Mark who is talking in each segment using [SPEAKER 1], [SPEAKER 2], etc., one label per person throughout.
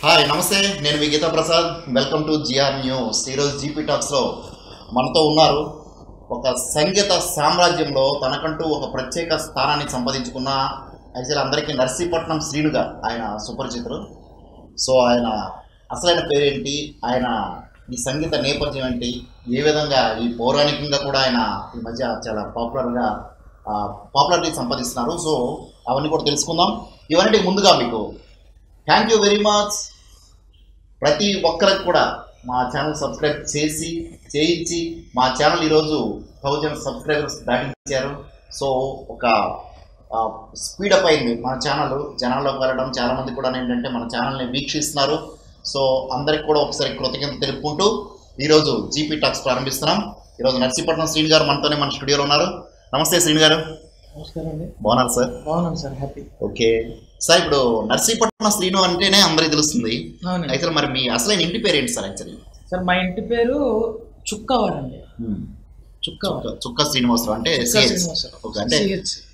[SPEAKER 1] Hi నమస్తే, నేను మీ Geetha Prasad. Welcome to GR news. ఈరోజు జీపీ టాక్స్లో మనతో ఉన్నారు ఒక సంగీత సామ్రాజ్యంలో తనకంటూ ఒక ప్రత్యేక స్థానాన్ని సంపాదించుకున్న యాక్చువల్ అందరికీ నర్సీపట్నం శ్రీనుగా ఆయన సుపరిచితులు. సో ఆయన అసలైన పేరేంటి, ఆయన ఈ సంగీత నేపథ్యం ఏంటి, ఏ విధంగా ఈ పౌరాణికంగా కూడా ఆయన ఈ మధ్య చాలా పాపులారిటీ సంపాదిస్తున్నారు. సో అవన్నీ కూడా తెలుసుకుందాం. ఇవన్నీ ముందుగా మీకు థ్యాంక్ యూ వెరీ మచ్. ప్రతి ఒక్కరికి కూడా మా ఛానల్ సబ్స్క్రైబ్ చేయించి మా ఛానల్ ఈరోజు 1000 సబ్స్క్రైబర్స్ దాటించారు. సో ఒక స్పీడప్ అయింది మన ఛానల్, జనాల్లోకి వెళ్ళడం. చాలామంది కూడా ఏంటంటే మన ఛానల్ని వీక్షిస్తున్నారు. సో అందరికి కూడా ఒకసారి కృతజ్ఞత తెలుపుకుంటూ ఈరోజు జీపీ టాక్స్ ప్రారంభిస్తున్నాం. ఈరోజు నర్సీపట్నం శ్రీను గారు మనతోనే మన స్టూడియోలో ఉన్నారు. నమస్తే శ్రీను గారు.
[SPEAKER 2] నమస్కారం అండి.
[SPEAKER 1] బాగున్నారు సార్?
[SPEAKER 2] బాగున్నాను సార్, హ్యాపీ.
[SPEAKER 1] ఓకే సార్, ఇప్పుడు నర్సీపట్నం శ్రీను అంటేనే అందరికి తెలుస్తుంది. అయితే మరి మీ అసలైన ఇంటి పేరు ఏంటి సార్? యాక్చువల్లీ
[SPEAKER 2] సార్ మా ఇంటి పేరు చుక్కవారు అండి.
[SPEAKER 1] చుక్క శ్రీనివాసరావు అంటే ఓకే. అంటే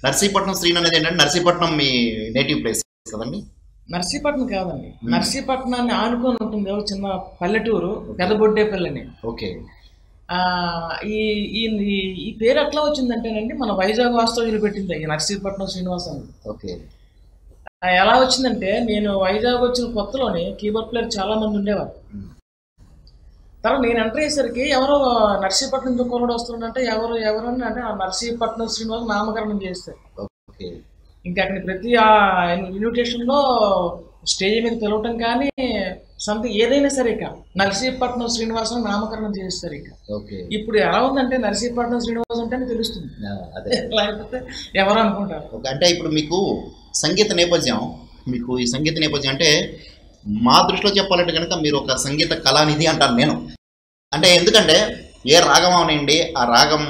[SPEAKER 1] నర్సీపట్నం శ్రీను అనేది ఏంటంటే నర్సీపట్నం మీ నేటివ్ ప్లేస్ కదండి?
[SPEAKER 2] నర్సీపట్నం కాదండి, నర్సీపట్నాన్ని ఆనుకొని ఉంటుంది ఒక చిన్న పల్లెటూరు, పెద్దబొడ్డేపల్లిని.
[SPEAKER 1] ఓకే.
[SPEAKER 2] ఈ పేరు ఎట్లా వచ్చిందంటేనండి, మన వైజాగ్ వాస్తవ్యులు పెట్టింది ఈ నర్సీపట్నం శ్రీనివాసం.
[SPEAKER 1] ఓకే.
[SPEAKER 2] ఎలా వచ్చిందంటే, నేను వైజాగ్ వచ్చిన కొత్తలోనే కీబోర్డ్ ప్లేయర్ చాలా మంది ఉండేవారు. తర్వాత నేను ఎంటర్ అయ్యేసరికి ఎవరో నర్సీపట్నం నుంచి కూడా వస్తుందంటే ఎవరు అంటే ఆ నర్సీపట్నం శ్రీనివాసం నామకరణం చేస్తారు. ఇంకా అక్కడ ప్రతి ఇన్విటేషన్లో స్టేజ్ మీద పిలవటం కానీ సంథింగ్ ఏదైనా సరే ఇక నర్సీపట్నం శ్రీనివాసం నామకరణం చేస్తారు. ఇక ఇప్పుడు ఎలా ఉందంటే నర్సీపట్నం శ్రీనివాసం అంటేనే తెలుస్తుంది, లేకపోతే ఎవరు అనుకుంటారు.
[SPEAKER 1] అంటే ఇప్పుడు మీకు సంగీత నేపథ్యం, మీకు ఈ సంగీత నేపథ్యం అంటే మా దృష్టిలో చెప్పాలంటే కనుక మీరు ఒక సంగీత కళానిధి అంటాను నేను. అంటే ఎందుకంటే ఏ రాగం అవనండి, ఆ రాగం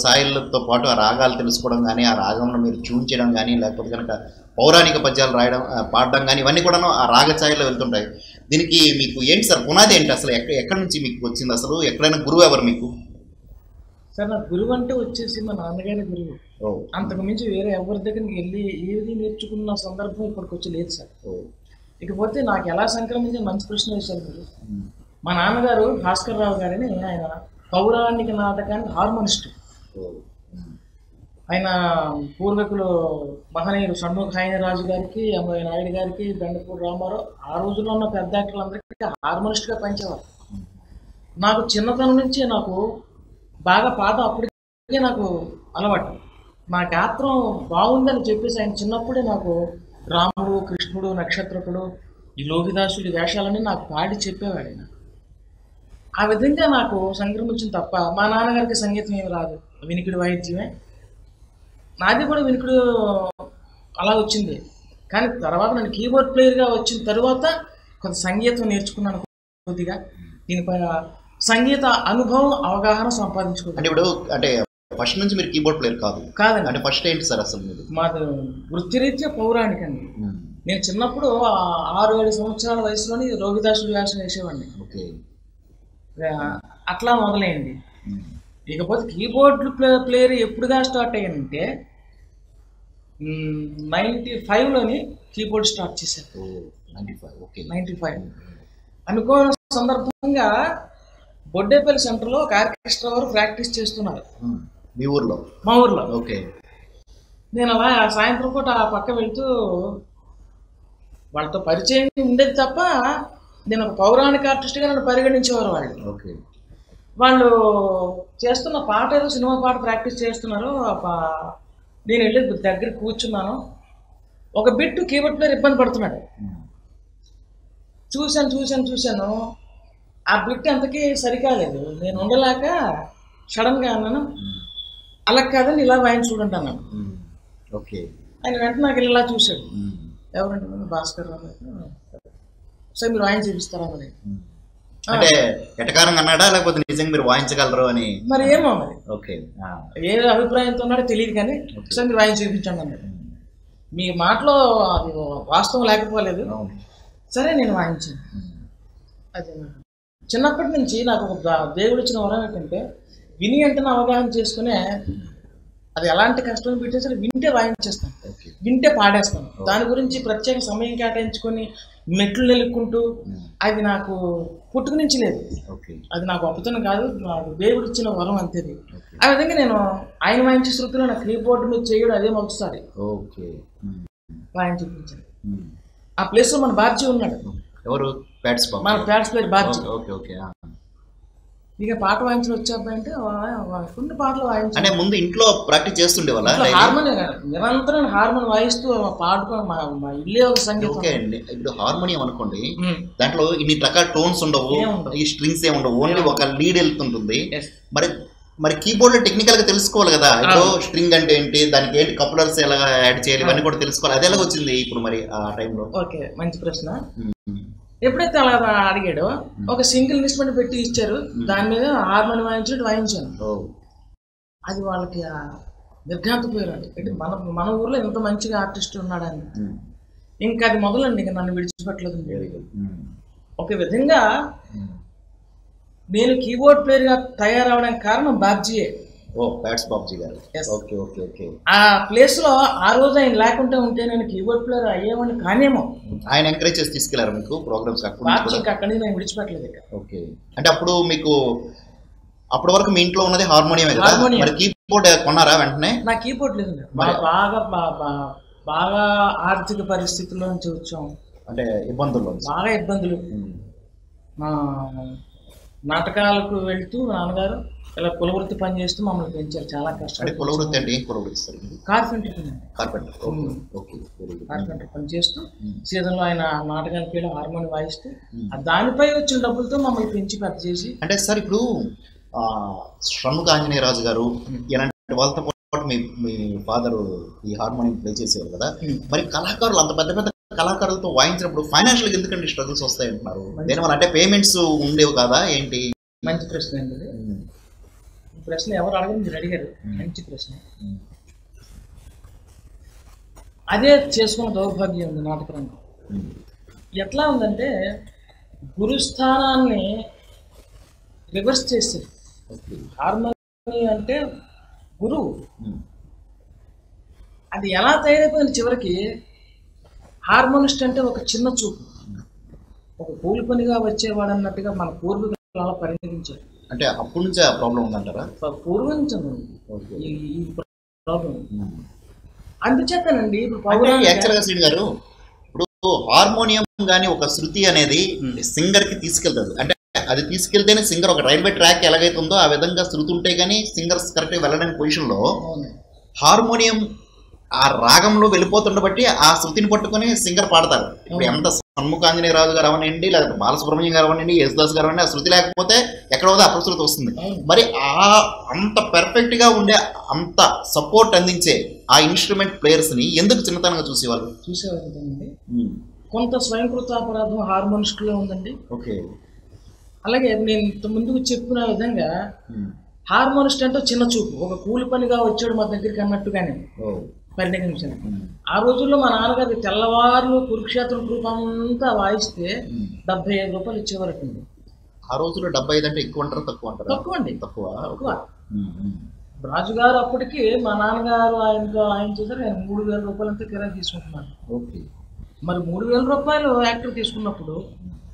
[SPEAKER 1] ఛాయలతో పాటు ఆ రాగాలు తెలుసుకోవడం కానీ, ఆ రాగంలో మీరు ట్యూన్ చేయడం కానీ, లేకపోతే కనుక పౌరాణిక పద్యాలు రాయడం పాడడం కానీ, ఇవన్నీ కూడాను ఆ రాగ ఛాయల్లో వెళ్తుంటాయి. దీనికి మీకు ఏంటి సార్ పునాది ఏంటి అసలు? ఎక్కడి నుంచి మీకు వచ్చింది అసలు? ఎక్కడైనా గురువు ఎవరు మీకు?
[SPEAKER 2] సార్ నా గురువు అంటే వచ్చేసి మా నాన్నగారి గురువు. అంతకు మించి వేరే ఎవరి దగ్గరికి వెళ్ళి ఏది నేర్చుకున్న సందర్భం ఇప్పటికి వచ్చి లేదు సార్. ఇకపోతే నాకు ఎలా సంక్రమించి మంచి ప్రశ్న వేశారు మీరు. మా నాన్నగారు భాస్కర్ రావు గారని, ఆయన పౌరాణిక నాటకానికి హార్మోనిస్ట్. ఆయన పూర్వీకులు మహనీయులు షణ్ముఖాయన రాజు గారికి, ఎంఐ నాయుడు గారికి, బెండపూడి రామారావు, ఆ రోజుల్లో ఉన్న పెద్ద యాక్టర్లందరికీ హార్మోనిస్ట్గా పనిచేవారు. నాకు చిన్నతనం నుంచి నాకు బాగా పాట అప్పటికే నాకు అలవాటు. నా గాత్రం బాగుందని చెప్పేసి ఆయన చిన్నప్పుడే నాకు రాముడు, కృష్ణుడు, నక్షత్రకుడు, ఈ లోహిదాసుడి వేషాలని నాకు పాడి చెప్పేవాడు ఆయన. ఆ విధంగా నాకు సంక్రమించింది తప్ప మా నాన్నగారికి సంగీతం ఏమి రాదు, వినికిడి వాయిద్యమే. నాది కూడా వినికిడు అలా వచ్చింది. కానీ తర్వాత నేను కీబోర్డ్ ప్లేయర్గా వచ్చిన తర్వాత కొంత సంగీతం నేర్చుకున్నాను కొద్దిగా. దీనిపై సంగీత అనుభవం, అవగాహన సంపాదించుకున్నాను.
[SPEAKER 1] అంటే ఇప్పుడు అంటే ఫస్ట్ నుంచి మీరు కీబోర్డ్ ప్లేయర్ కాదండి? అంటే ఫస్ట్ ఏంటి సార్ అసలు మీరు?
[SPEAKER 2] మాది వృత్తిరీత్యా పౌరాణికండి. నేను చిన్నప్పుడు 6-7 సంవత్సరాల వయసులోని రోగిదాసుడి వేషం వేసేవాడిని. అట్లా మొదలైంది. ఇకపోతే కీబోర్డ్ ప్లేయర్ ఎప్పుడుగా స్టార్ట్ అయ్యానంటే 95లోని కీబోర్డ్ స్టార్ట్ చేశాను. 95 అనుకోని సందర్భంగా బొడ్డేపల్లి సెంటర్లో ఒక ఆర్కెస్ట్రా వారు ప్రాక్టీస్ చేస్తున్నారు
[SPEAKER 1] మీ ఊర్లో?
[SPEAKER 2] మా ఊర్లో.
[SPEAKER 1] ఓకే.
[SPEAKER 2] నేను అలా సాయంత్రం పూట ఆ పక్క వెళ్తూ వాళ్ళతో పరిచయం ఉండేది తప్ప నేను ఒక పౌరాణిక ఆర్టిస్ట్గా నన్ను పరిగణించేవారు వాళ్ళు.
[SPEAKER 1] ఓకే.
[SPEAKER 2] వాళ్ళు చేస్తున్న పాట ఏదో సినిమా పాట ప్రాక్టీస్ చేస్తున్నారు. నేను వెళ్ళి దగ్గర కూర్చున్నాను. ఒక బిట్టు కీబోర్డ్ ప్లేయర్ ఇబ్బంది పడుతున్నాడు. చూశాను. ఆ బిట్ అంతకీ సరికాలేదు. నేను ఉండలేక సడన్గా అన్నాను, అలా కాదని ఇలా వాయిని చూడండి అన్నాను.
[SPEAKER 1] ఓకే.
[SPEAKER 2] ఆయన వెంటనే నాకు ఇలా చూశాడు. ఎవరంటే భాస్కర్ రావు. సార్ మీరు వాయిన్ చూపిస్తారా మరి?
[SPEAKER 1] అంటే ఎటకారంగా అన్నాడా, లేకపోతే నిజంగా మీరు వాయించగలరు అని?
[SPEAKER 2] మరి ఏమో మరి.
[SPEAKER 1] ఓకే.
[SPEAKER 2] ఏ అభిప్రాయంతో ఉన్నాడో తెలియదు కానీ ఒకసారి మీరు వాయిన్ చూపించండి అన్నాడు. మీ మాటలో అది వాస్తవం లేకపోలేదు. సరే నేను వాయించాను. అదే చిన్నప్పటి నుంచి నాకు ఒక దేవుడు ఇచ్చిన వరం ఏంటంటే విని వెంటనే అవగాహన చేసుకునే, అది ఎలాంటి కష్టం పెట్టేసరి వింటే వాయించేస్తాను, వింటే పాడేస్తాను. దాని గురించి ప్రత్యేక సమయం కేటాయించుకొని మెట్లు నిలుక్కుంటూ అది నాకు పుట్టుక నుంచి లేదు.
[SPEAKER 1] ఓకే.
[SPEAKER 2] అది నాకు గొప్పతనం కాదు, నాకు దేవుడు ఇచ్చిన వరం అంతేది. ఆ విధంగా నేను ఆయన వాయించే శృతిలో నా కీబోర్డు మీద చేయడం అదే మొదటిసారి
[SPEAKER 1] ఓకే.
[SPEAKER 2] వాయించి చూపించాను. ఆ ప్లేస్ లో మన బాబ్జీ ఉన్నాడు.
[SPEAKER 1] ఎవరు? ప్యాట్స్ బాబు.
[SPEAKER 2] మన ప్యాట్స్ పేరు బాబ్జీ.
[SPEAKER 1] Okay okay.
[SPEAKER 2] ఇక పాట వాయించడం వచ్చాయి అంటే కొన్ని పాటలు వాయించాను.
[SPEAKER 1] అంటే ముందు ఇంట్లో ప్రాక్టీస్ చేస్తుండే వాళ్ళ
[SPEAKER 2] హార్మోనియం నిరంతరం హార్మోనియం వాయిస్తూ పాడుకో మా ఇల్లే ఒక సంగీతం.
[SPEAKER 1] ఓకే అండి. ఇప్పుడు హార్మోనియం అనుకోండి, దాంట్లో ఇన్ని రకాల టోన్స్ ఉండవు, ఈ స్ట్రింగ్స్ ఏమి ఉండవు, ఓన్లీ ఒక లీడ్ వెళ్తుంటుంది. మరి కీబోర్డ్ లో టెక్నికల్ గా తెలుసుకోవాలి కదా, ఇప్పుడు స్ట్రింగ్ అంటే ఏంటి, దానికి ఏంటి కప్లర్స్ ఎలా యాడ్ చేయాలి, ఇవన్నీ కూడా తెలుసుకోవాలి. అది ఎలా వచ్చింది ఇప్పుడు మరి ఆ టైంలో?
[SPEAKER 2] ఓకే, మంచి ప్రశ్న. ఎప్పుడైతే అలా అడిగాడో ఒక సింగిల్ ఇన్స్ట్రుమెంట్ పెట్టి ఇచ్చారు, దాని మీద హార్మోనియం వాయించినట్టు వాయించాను. అది వాళ్ళకి నిర్ఘాంతపోయారు. అంటే మన ఊర్లో ఎంత మంచిగా ఆర్టిస్ట్ ఉన్నాడని. ఇంకా అది మొదలండి, ఇంకా నన్ను విడిచిపెట్టలేదు. ఒక విధంగా నేను కీబోర్డ్ ప్లేయర్ గా తయారవడానికి కారణం బాబ్జీయే.
[SPEAKER 1] ప్యాట్స్ బాబ్జీ గారు. Okay okay okay.
[SPEAKER 2] ఆ ప్లేస్ లో ఆ రోజు ఆయన లేకుంటే ఉంటే నేను కీబోర్డ్ ప్లేయర్ అయ్యేవాడిని కానేమో.
[SPEAKER 1] ఆయన ఎంకరేజ్ చేసి తీసుకెళ్లారు మీకు ప్రోగ్రామ్స్?
[SPEAKER 2] అక్కడి నుంచి నేను విడిచిపెట్టలేదు.
[SPEAKER 1] ఓకే. అంటే అప్పుడు మీకు అప్పటి వరకు మీ ఇంట్లో ఉన్నది హార్మోనియమే కదా, మరి కీబోర్డ్ కొన్నారా వెంటనే? నా కీబోర్డ్ లేదు.
[SPEAKER 2] బాగా ఆర్థిక పరిస్థితుల్లో నుంచి వచ్చాం.
[SPEAKER 1] అంటే ఇబ్బందులు,
[SPEAKER 2] బాగా ఇబ్బందులు. నాటకాలకు వెళ్తూ నాన్నగారు ఇలా కులవృత్తి పని చేస్తూ మమ్మల్ని పెంచారు. చాలా కష్టం.
[SPEAKER 1] కులవృత్తి అంటే ఏం కులవృత్తి?
[SPEAKER 2] కార్పెంటర్ పని చేస్తూ సీజన్లో ఆయన నాటకానికి వెళ్ళి హార్మోనియం వాయిస్తూ దానిపై వచ్చిన డబ్బులతో మమ్మల్ని పెంచి పెద్ద చేసి.
[SPEAKER 1] అంటే సార్ ఇప్పుడు షణ్ముఖ ఆంజనేయరాజు గారు ఇలాంటి వాళ్ళతో పాటు మీ ఫాదర్ ఈ హార్మోనియం ప్లే చేసేవారు కదా, మరి కళాకారులు అంత పెద్ద పెద్ద కళాకారులతో వాయించినప్పుడు ఫైనాన్షియల్ ఎందుకంటే స్ట్రగుల్స్ వస్తాయి అంటున్నారు? దేనివల్ల? అంటే పేమెంట్స్ ఉండేవి కదా ఏంటి?
[SPEAKER 2] మంచి ప్రశ్న అండి. ప్రశ్న ఎవరు అడగరు, మీరు అడిగారు. మంచి ప్రశ్న. అదే చేసుకున్న దౌర్భాగ్యం ఉంది నాటకరంగం. ఎట్లా ఉందంటే గురుస్థానాన్ని రివర్స్ చేసేది. హార్మోనియం అంటే గురువు. అది ఎలా తయారైపోయింది చివరికి? హార్మోనిస్ట్ అంటే ఒక చిన్న చూపు, ఒక కూలి పనిగా వచ్చేవాడు అన్నట్టుగా మన పూర్వీకులు అలా పరిగణించారు.
[SPEAKER 1] అంటే అప్పటి నుంచి ఆ ప్రాబ్లం ఉందంటారా?
[SPEAKER 2] పూర్వం నుంచి ఈ ప్రాబ్లం. అందుచేతనండి ఇప్పుడు
[SPEAKER 1] యాక్చువల్గా శ్రీని గారు, ఇప్పుడు హార్మోనియం కానీ ఒక శృతి అనేది సింగర్ కి తీసుకెళ్తారు. అంటే అది తీసుకెళ్తేనే సింగర్ ఒక రైల్వే ట్రాక్ ఎలాగైతే ఉందో ఆ విధంగా శృతి ఉంటే కానీ సింగర్స్ కరెక్ట్గా వెళ్ళడానికి పొజిషన్లో హార్మోనియం ఆ రాగంలో వెళ్ళిపోతుండ బట్టి ఆ శృతిని పట్టుకొని సింగర్ పాడతారు. ఇప్పుడు ఎంత షణ్ముఖ ఆంజనేయరాజు గారు అవనండి, లేకపోతే బాలసుబ్రహ్మణ్యం గారు అవనండి, యేసుదాస్ గారు అవనండి, ఆ శృతి లేకపోతే ఎక్కడ పోతే అపశృతి వస్తుంది. మరి అంత పర్ఫెక్ట్ గా ఉండే అంత సపోర్ట్ అందించే ఆ ఇన్స్ట్రుమెంట్ ప్లేయర్స్ ని ఎందుకు చిన్నతనంగా చూసేవాళ్ళు?
[SPEAKER 2] చూసేవాళ్ళండి. కొంత స్వయంకృతాపరాధం హార్మోనిస్ట్ లో ఉందండి.
[SPEAKER 1] ఓకే.
[SPEAKER 2] అలాగే నేను ఇంత ముందుకు చెప్పిన విధంగా హార్మోనిస్ట్ అంటే చిన్న చూపు, ఒక కూలి పనిగా వచ్చాడు మా దగ్గరికి అన్నట్టుగానే పరిణమించాను. ఆ రోజుల్లో మా నాన్నగారికి తెల్లవారులు కురుక్షేత్రం గ్రూప్ అంతా వాయిస్తే 75 రూపాయలు ఇచ్చేవారు.
[SPEAKER 1] ఆ రోజుల్లో 75 అంటే ఎక్కువ అంటారా తక్కువ అంటారా?
[SPEAKER 2] తక్కువ అండి.
[SPEAKER 1] తక్కువ.
[SPEAKER 2] రాజుగారు అప్పటికి మా నాన్నగారు ఆయన చేశారు, ఆయన 3000 రూపాయలు అంతా కిరాయి తీసుకుంటున్నారు.
[SPEAKER 1] ఓకే.
[SPEAKER 2] మరి 3000 రూపాయలు యాక్టర్ తీసుకున్నప్పుడు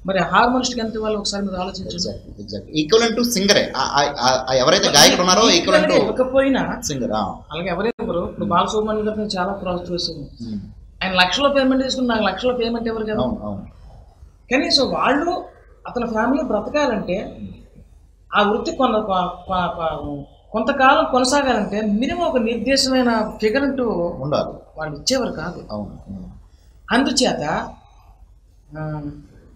[SPEAKER 2] మరి హార్మోనిస్ట్ ఎంత వాళ్ళు ఒకసారి మీరు ఆలోచించండి.
[SPEAKER 1] ఈక్వలెంట్ టు సింగరే ఎవరైతే గాయకుడు ఉన్నారో ఈక్వలెంట్
[SPEAKER 2] ఇవ్వకపోయినా
[SPEAKER 1] సింగర్.
[SPEAKER 2] అలాగే ఎవరైతే ఇప్పుడు బాలసుబ్రహ్మణ్యం గారు చాలా ప్రాజెక్ట్ చేశారు. ఆయన లక్షల పేమెంట్ తీసుకుని నాకు లక్షల పేమెంట్ ఎవరు కదా. కనీసం వాళ్ళు అతని ఫ్యామిలీ బ్రతకాలంటే ఆ వృత్తి కొంతకాలం కొనసాగాలంటే మినిమం ఒక నిర్దేశమైన ఫిగర్ అంటూ ఉండాలి, వాళ్ళు ఇచ్చేవారు కాదు. అందుచేత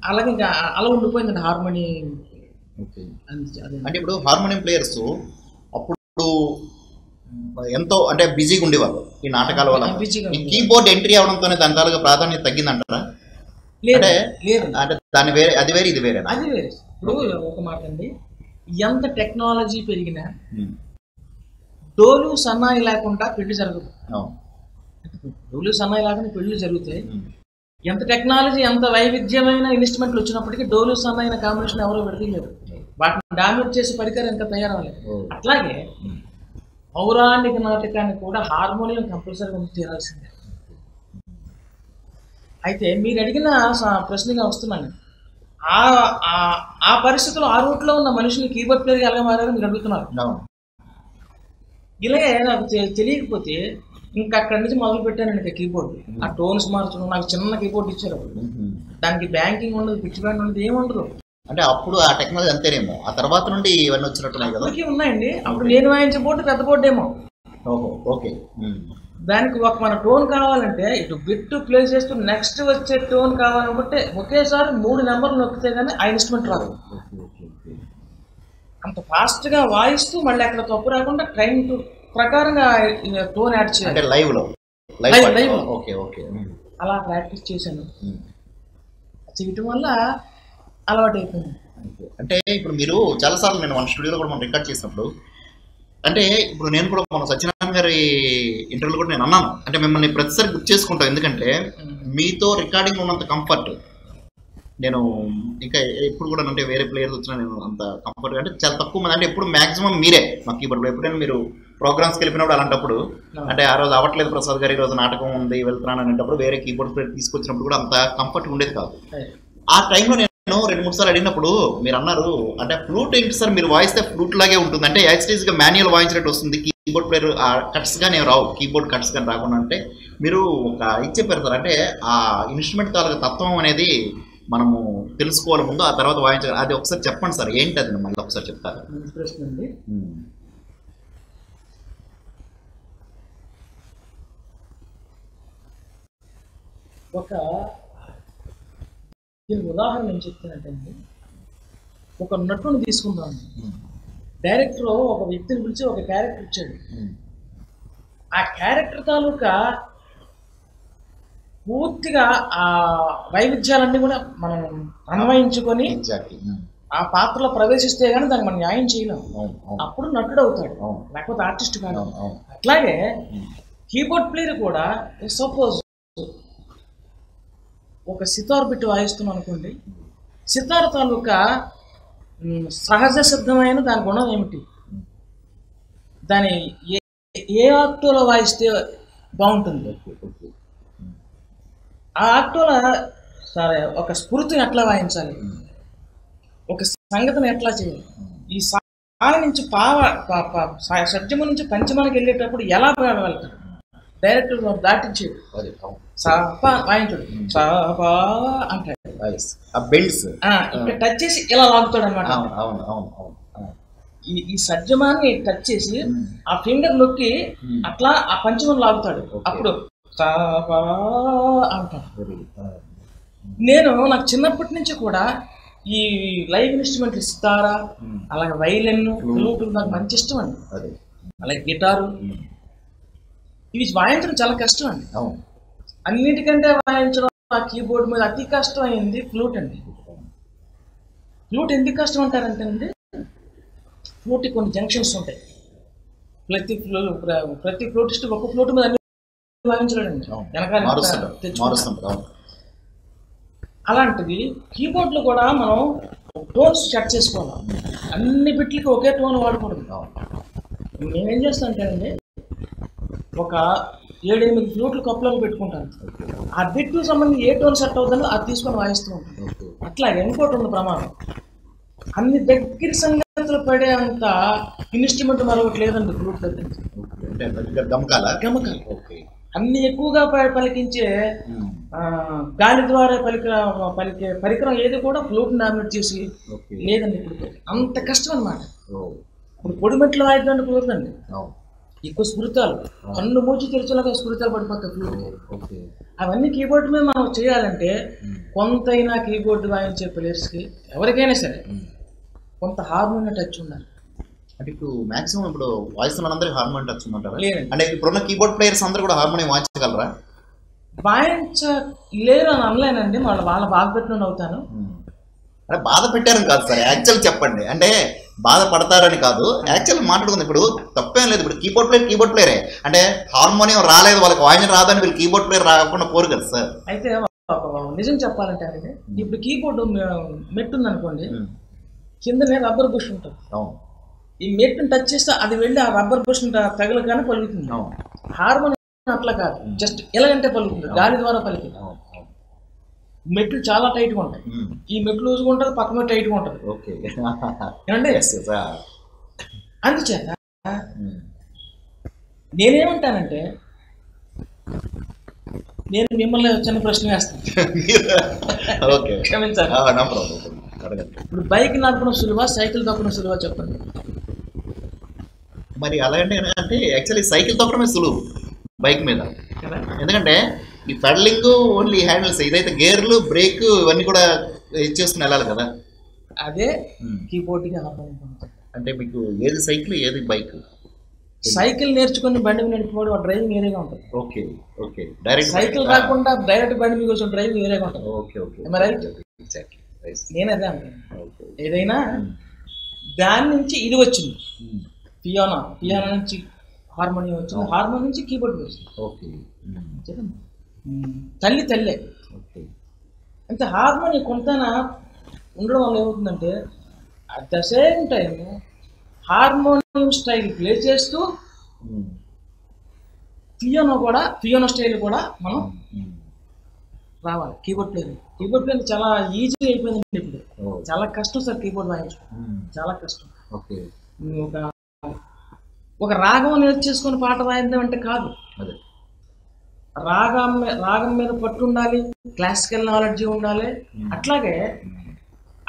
[SPEAKER 2] అలాగే ఇంకా అలా ఉండిపోయిందండి హార్మోనియం.
[SPEAKER 1] అంటే ఇప్పుడు హార్మోనియం ప్లేయర్స్ అప్పుడు ఎంతో అంటే బిజీగా ఉండేవాళ్ళు ఈ నాటకాల వల్ల. కీబోర్డ్ ఎంట్రీ అవడంతోనే దాని తాలూకా ప్రాధాన్యత తగ్గిందంటారా? అంటే దాని వేరే, అది వేరే, ఇది వేరే.
[SPEAKER 2] అది వేరే. ఇప్పుడు ఒక మాట అండి, ఎంత టెక్నాలజీ పెరిగినా డోలు సన్నాయి లేకుండా పెళ్లి జరగదు. డోలు సన్నాయి లేకుండా పెళ్లి జరుగుతాయి. ఎంత టెక్నాలజీ, ఎంత వైవిధ్యమైన ఇన్స్ట్రుమెంట్లు వచ్చినప్పటికీ డోలు సన్నాయిన కాంబినేషన్ ఎవరో విడదీయలేరు. వాటిని డామినేట్ చేసే పరికరం ఇంకా తయారవ్వలేదు. అట్లాగే పౌరాణిక నాటకాన్ని కూడా హార్మోనియం కంపల్సరీగా తీరాల్సిందే. అయితే మీరు అడిగిన ప్రశ్నగా వస్తున్నాను. ఆ ఆ పరిస్థితుల్లో ఆ రూట్లో ఉన్న మనిషిని కీబోర్డ్ ప్లేయర్గా ఎలా మారారో మీరు అడుగుతున్నారు. ఇలాగే నాకు తెలియకపోతే ఇంకా అక్కడి నుంచి మొదలు పెట్టాను. ఇంకా కీబోర్డ్ ఆ టోన్స్ మార్చడం, నాకు చిన్న కీబోర్డ్ ఇచ్చారు. దానికి బ్యాంకింగ్ ఉండదు, పిచ్ బ్యాండ్ ఉండదు, ఏముండదు.
[SPEAKER 1] అంటే అప్పుడు ఆ టెక్నాలజీ అంతేనేమో, ఆ తర్వాత నుండి ఇవన్నీ వచ్చినట్టున్నాయి కదా.
[SPEAKER 2] ఉన్నాయండి. అప్పుడు నేను వాయించే బోర్డు పెద్ద బోర్డు ఏమో.
[SPEAKER 1] ఓకే.
[SPEAKER 2] దానికి ఒక మన టోన్ కావాలంటే ఇటు బిట్ ప్లే చేస్తూ నెక్స్ట్ వచ్చే టోన్ కావాలంటే ఒకేసారి 3 నెంబర్లు నొక్కితే కానీ ఆ ఇన్స్ట్రుమెంట్ రాదు. అంత ఫాస్ట్గా వాయిస్తూ మళ్ళీ అక్కడ తప్పు రాకుండా ట్రైన్ ప్రకారంగా టోన్ యాడ్ చేయాలి.
[SPEAKER 1] లైవ్
[SPEAKER 2] అలా ప్రాక్టీస్ చేశాను. చేయటం వల్ల అలవాటు అయిపోయింది.
[SPEAKER 1] అంటే ఇప్పుడు మీరు చాలాసార్లు నేను మన స్టూడియోలో కూడా మనం రికార్డ్ చేసినప్పుడు, అంటే ఇప్పుడు నేను కూడా మన సత్యనారాయణ గారి ఇంటర్వ్యూలో కూడా నేను అన్నాను, అంటే మిమ్మల్ని ప్రతిసారి గుర్తు చేసుకుంటాను. ఎందుకంటే మీతో రికార్డింగ్ ఉన్నంత కంఫర్ట్ నేను ఇంకా ఎప్పుడు కూడా, అంటే వేరే ప్లేయర్స్ వచ్చినా నేను అంత కంఫర్ట్గా, అంటే చాలా తక్కువ మంది, అంటే ఎప్పుడు మాక్సిమం మీరే మాకు కీబోర్డ్. ఎప్పుడైనా మీరు ప్రోగ్రామ్స్కి వెళ్ళినప్పుడు అలాంటప్పుడు, అంటే ఆ రోజు అవ్వట్లేదు ప్రసాద్ గారు, ఈ రోజు నాటకం ఉంది వెళ్తున్నాను అనేటప్పుడు వేరే కీబోర్డ్ ప్లేయర్ తీసుకొచ్చినప్పుడు కూడా అంత కంఫర్ట్గా ఉండేది కాదు. ఆ టైంలో నేను 2-3 సార్లు అడిగినప్పుడు మీరు అన్నారు, అంటే ఫ్లూట్ ఏంటి సార్, మీరు వాయిస్తే ఫ్లూట్ లాగే ఉంటుంది, అంటే యాక్సిటీస్గా మాన్యువల్ వాయించినట్టు వస్తుంది, కీబోర్డ్ ప్లేయర్ కట్స్గానే రావు, కీబోర్డ్ కట్స్ కానీ రాకుండా. అంటే మీరు ఒక ఇది చెప్పారు సార్, అంటే ఆ ఇన్స్ట్రుమెంట్ తాలూకా తత్వం అనేది మనము తెలుసుకోవాలి ముందు, ఆ తర్వాత వాయించాలి. అది ఒకసారి చెప్పండి సార్, ఏంటి అది మళ్ళీ ఒకసారి చెప్తారు.
[SPEAKER 2] ఒక దీనికి ఉదాహరణ ఏం చెప్తానంటే, ఒక నటుని తీసుకుందాం. డైరెక్టర్ ఒక వ్యక్తిని పిలిచి ఒక క్యారెక్టర్ ఇచ్చాడు. ఆ క్యారెక్టర్ తాలూకా పూర్తిగా ఆ వైవిధ్యాలన్నీ కూడా మనం అన్వయించుకొని ఆ పాత్రలో ప్రవేశిస్తే గానీ దాన్ని మనం న్యాయం చేయలేం. అప్పుడు నటుడు అవుతాడు, లేకపోతే ఆర్టిస్ట్ కాదు. అట్లాగే కీబోర్డ్ ప్లేయర్ కూడా, సపోజ్ ఒక సితార్ బిట్ వాయిస్తున్నాం అనుకోండి, సితార్ తాలూకా సహజ సిద్ధమైన దాని గుణం ఏమిటి, దాని ఏ ఆక్టోలో వాయిస్తే బాగుంటుంది, ఆ ఆక్టోలో సరే ఒక స్ఫూర్తిని ఎట్లా వాయించాలి, ఒక సంగతిని ఎట్లా చేయాలి, ఈ సాయి నుంచి షడ్జము నుంచి పంచమానికి వెళ్ళేటప్పుడు ఎలా వెళ్తాడు డైరెక్టర్ దాటించేది. సాపా వాయించాడు, సాపా అంటాడు, ఇక్కడ టచ్ చేసి ఇలా లాగుతాడు అనమాట. ఈ సజ్జమాన్ని టచ్ చేసి ఆ ఫింగర్ నొక్కి అట్లా ఆ పంచమని లాగుతాడు. అప్పుడు సాపా అంటాడు. నాకు చిన్నప్పటి నుంచి కూడా ఈ లైవ్ ఇన్స్ట్రుమెంట్లు సితారా, అలాగే వైలిన్, ఫ్లూట్ నాకు మంచి ఇష్టం అండి. అలాగే గిటారు, ఇవి వాయించడం చాలా కష్టం అండి. అన్నిటికంటే వాయించడం ఆ కీబోర్డ్ మీద అతి కష్టం అయింది ఫ్లూట్ అండి. ఫ్లూట్ ఎందుకు కష్టం అంటారంటే అండి, ఫ్లూట్ కొన్ని జంక్షన్స్ ఉంటాయి. ప్రతి ఫ్లూటిస్ట్ ఒక ఫ్లూట్ మీద అన్ని వాయించలేడండి, వెనకాల. అలాంటిది కీబోర్డ్లో కూడా మనం టోన్స్ సెట్ చేసుకోవాలి. అన్ని బిట్లకి ఒకే టోన్ వాడకూడదు. నేనేం చేస్తాను అంటేనండి, ఒక 7-8 ఫ్లూట్లు కప్పులలో పెట్టుకుంటాను. ఆ బిట్కు సంబంధించి ఏ టోన్ సెట్ అవుతుందో అది తీసుకొని వాయిస్తూ ఉంటాను. అట్లాగే ఇంకోటి ఉంది ప్రమాదం, అన్ని దగ్గర సంగతులు పడే అంత ఇన్స్ట్రుమెంట్ మరొకటి లేదండి ఫ్లూట్ దగ్గర. గమకాలు అన్ని ఎక్కువగా పలికించే గాలి ద్వారా పలికే పరికరం ఏది కూడా ఫ్లూట్ నామినేట్ చేసి లేదండి. ఇప్పుడు అంత కష్టం అనమాట. ఇప్పుడు పొడిమెట్లు వాయిద్దాన్ని కుదరదండి, ఎక్కువ స్ఫురితాలు, కన్ను మూచి తెరిచేలాగా స్ఫురితాలు పడిపోతాయి ఫ్లూట్. అవన్నీ కీబోర్డ్ మీద మనం చేయాలంటే కొంతైనా కీబోర్డ్ వాయించే ప్లేయర్స్కి ఎవరికైనా సరే కొంత హార్మోనియం టచ్ ఉండాలి.
[SPEAKER 1] అంటే ఇప్పుడు మాక్సిమం ఇప్పుడు వాయిస్ అందరికీ హార్మోనియం టచ్ ఉందంటారా? అంటే ఇప్పుడున్న కీబోర్డ్ ప్లేయర్స్ అందరూ కూడా హార్మోనియం వాయించగలరా?
[SPEAKER 2] వాయించలేరు అని అనలేనండి, వాళ్ళ బాధ పెట్టిన అవుతాను.
[SPEAKER 1] అంటే బాధ పెట్టారని కాదు సార్, యాక్చువల్ చెప్పండి. అంటే బాధపడతారని కాదు, యాక్చువల్ మాట్లాడుకుంది. ఇప్పుడు తప్పేం లేదు. ఇప్పుడు కీబోర్డ్ ప్లేయరే, అంటే హార్మోనియం రాలేదు వాళ్ళకి, వాయించడం రాదని వీళ్ళు కీబోర్డ్ ప్లేయర్ రాకుండా పోరు కదా సార్.
[SPEAKER 2] అయితే నిజం చెప్పాలంటే అండి, ఇప్పుడు కీబోర్డ్ మెట్టుంది అనుకోండి, కిందనే రబ్బర్ బుష్ ఉంటుంది. ఈ మెట్టుని టచ్ చేస్తే అది వెళ్ళి ఆ రబ్బర్ బుష్ తగలగానే పలుకుతుంది. హార్మోనియం అట్లా కాదు, జస్ట్ ఎలాగంటే పలుకుతుంది, గాలి ద్వారా పలికింది. మెట్లు చాలా టైట్గా ఉంటాయి. ఈ మెట్లు లూజ్గా ఉంటుంది, పక్క మెట్లు టైట్గా ఉంటుంది.
[SPEAKER 1] ఓకే.
[SPEAKER 2] ఏమండి? అందుచేత నేనేమంటానంటే, నేను మిమ్మల్ని చిన్న ప్రశ్న వేస్తాను. క్షమించాలి. ఇప్పుడు బైక్ నడపడం సులువా, సైకిల్ తొక్కడం సులువా చెప్పండి.
[SPEAKER 1] మరి అలాగే అంటే యాక్చువల్లీ సైకిల్ తొక్కడమే సులువు బైక్ మీద. ఎందుకంటే ఈ పెడలింగ్ ఓన్లీ హ్యాండిల్స్, ఇదైతే గేర్లు బ్రేక్ ఇవన్నీ కూడా ఇచ్చేసుకుని వెళ్ళాలి కదా.
[SPEAKER 2] అదే కీబోర్డ్కి హార్మోనియం.
[SPEAKER 1] అంటే మీకు ఏది సైకిల్ ఏది బైక్?
[SPEAKER 2] సైకిల్ నేర్చుకుని బండి మీద నడిపోవడం డ్రైవింగ్ వేరేగా ఉంటుంది.
[SPEAKER 1] Okay okay. డైరెక్ట్
[SPEAKER 2] సైకిల్ రాకుండా డైరెక్ట్ బండి మీద వచ్చి డ్రైవింగ్ వేరేగా ఉంటుంది.
[SPEAKER 1] Okay okay.
[SPEAKER 2] నేనదే అంటాను. ఏదైనా దాని నుంచి ఇది వచ్చింది, పియానో నుంచి హార్మోనియం వచ్చింది, హార్మోనియం నుంచి కీబోర్డ్ వచ్చింది.
[SPEAKER 1] ఓకే.
[SPEAKER 2] తల్లే. అంటే హార్మోనియం కొంత ఉండడం వల్ల ఏమవుతుందంటే at the same time harmonium style play చేస్తూ పియానో స్టైల్ కూడా మనం రావాలి. కీబోర్డ్ ప్లే చాలా ఈజీ అయిపోయింది ఇప్పుడు. చాలా కష్టం సార్ కీబోర్డ్ వాయించడం, చాలా కష్టం. ఒక రాగం నేర్చేసుకొని పాట వాయిద్దాం అంటే కాదు. రాగం మీద పట్టు ఉండాలి, క్లాసికల్ నాలెడ్జ్ ఉండాలి. అట్లాగే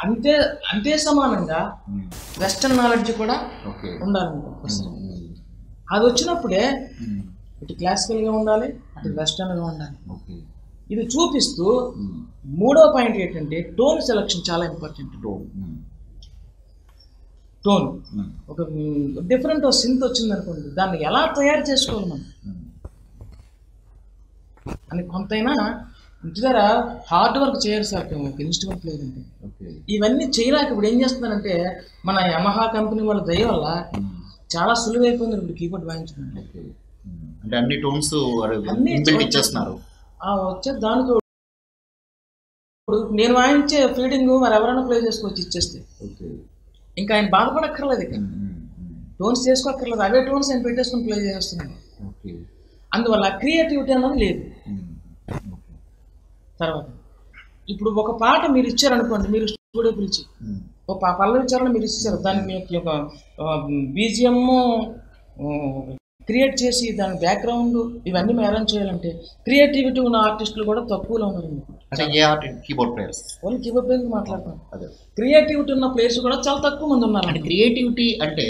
[SPEAKER 2] అంతే సమానంగా వెస్టర్న్ నాలెడ్జ్ కూడా ఉండాలనుకో. అది వచ్చినప్పుడే ఇటు క్లాసికల్గా ఉండాలి, అటు వెస్టర్న్గా ఉండాలి. ఇది చూపిస్తూ మూడో పాయింట్ ఏంటంటే టోన్ సెలక్షన్ చాలా ఇంపార్టెంట్. టోన్ ఒక డిఫరెంట్ సింత్ వచ్చింది అనుకోండి, దాన్ని ఎలా తయారు చేసుకోవాలి మనం అని కొంతైనా ఇంటి దగ్గర హార్డ్ వర్క్ చేయాలి సార్. ఒక ఇన్స్ట్రుమెంట్ లేదంటే ఇవన్నీ చేయలేక ఇప్పుడు ఏం చేస్తున్నారంటే మన యమహా కంపెనీ వాళ్ళ దయ వల్ల చాలా సులువైపోయింది ఇప్పుడు కీబోర్డ్ వాయించడం.
[SPEAKER 1] అంటే అన్ని టోన్స్ ఇచ్చేస్తున్నారు.
[SPEAKER 2] వచ్చే దానితో నేను వాయించే ఫీడింగ్ మరి ఎవరైనా ప్లే చేసుకోవచ్చు ఇచ్చేస్తే. ఇంకా ఆయన బాధపడక్కర్లేదు, ఇక టోన్స్ చేసుకోక్కర్లేదు, అవే టోన్స్ ఆయన పెట్టేసుకొని ప్లే చేస్తున్నాను. అందువల్ల క్రియేటివిటీ అన్నది లేదు. తర్వాత ఇప్పుడు ఒక పాట మీరు ఇచ్చారనుకోండి, మీరు స్టూడియో పిలిచి ఒక పల్లవి విచారణ మీరు ఇచ్చారు, దాన్ని మీకు ఒక బీజిఎం క్రియేట్ చేసి దాని బ్యాక్గ్రౌండ్ ఇవన్నీ మేము అరేంజ్ చేయాలంటే క్రియేటివిటీ ఉన్న ఆర్టిస్టులు కూడా తక్కువలో ఉన్నారు.
[SPEAKER 1] Keyboard players
[SPEAKER 2] only keyboard players మాట్లాడతాం. క్రియేటివిటీ ఉన్న ప్లేయర్స్ కూడా చాలా తక్కువ మంది ఉన్నారు.
[SPEAKER 1] అంటే క్రియేటివిటీ అంటే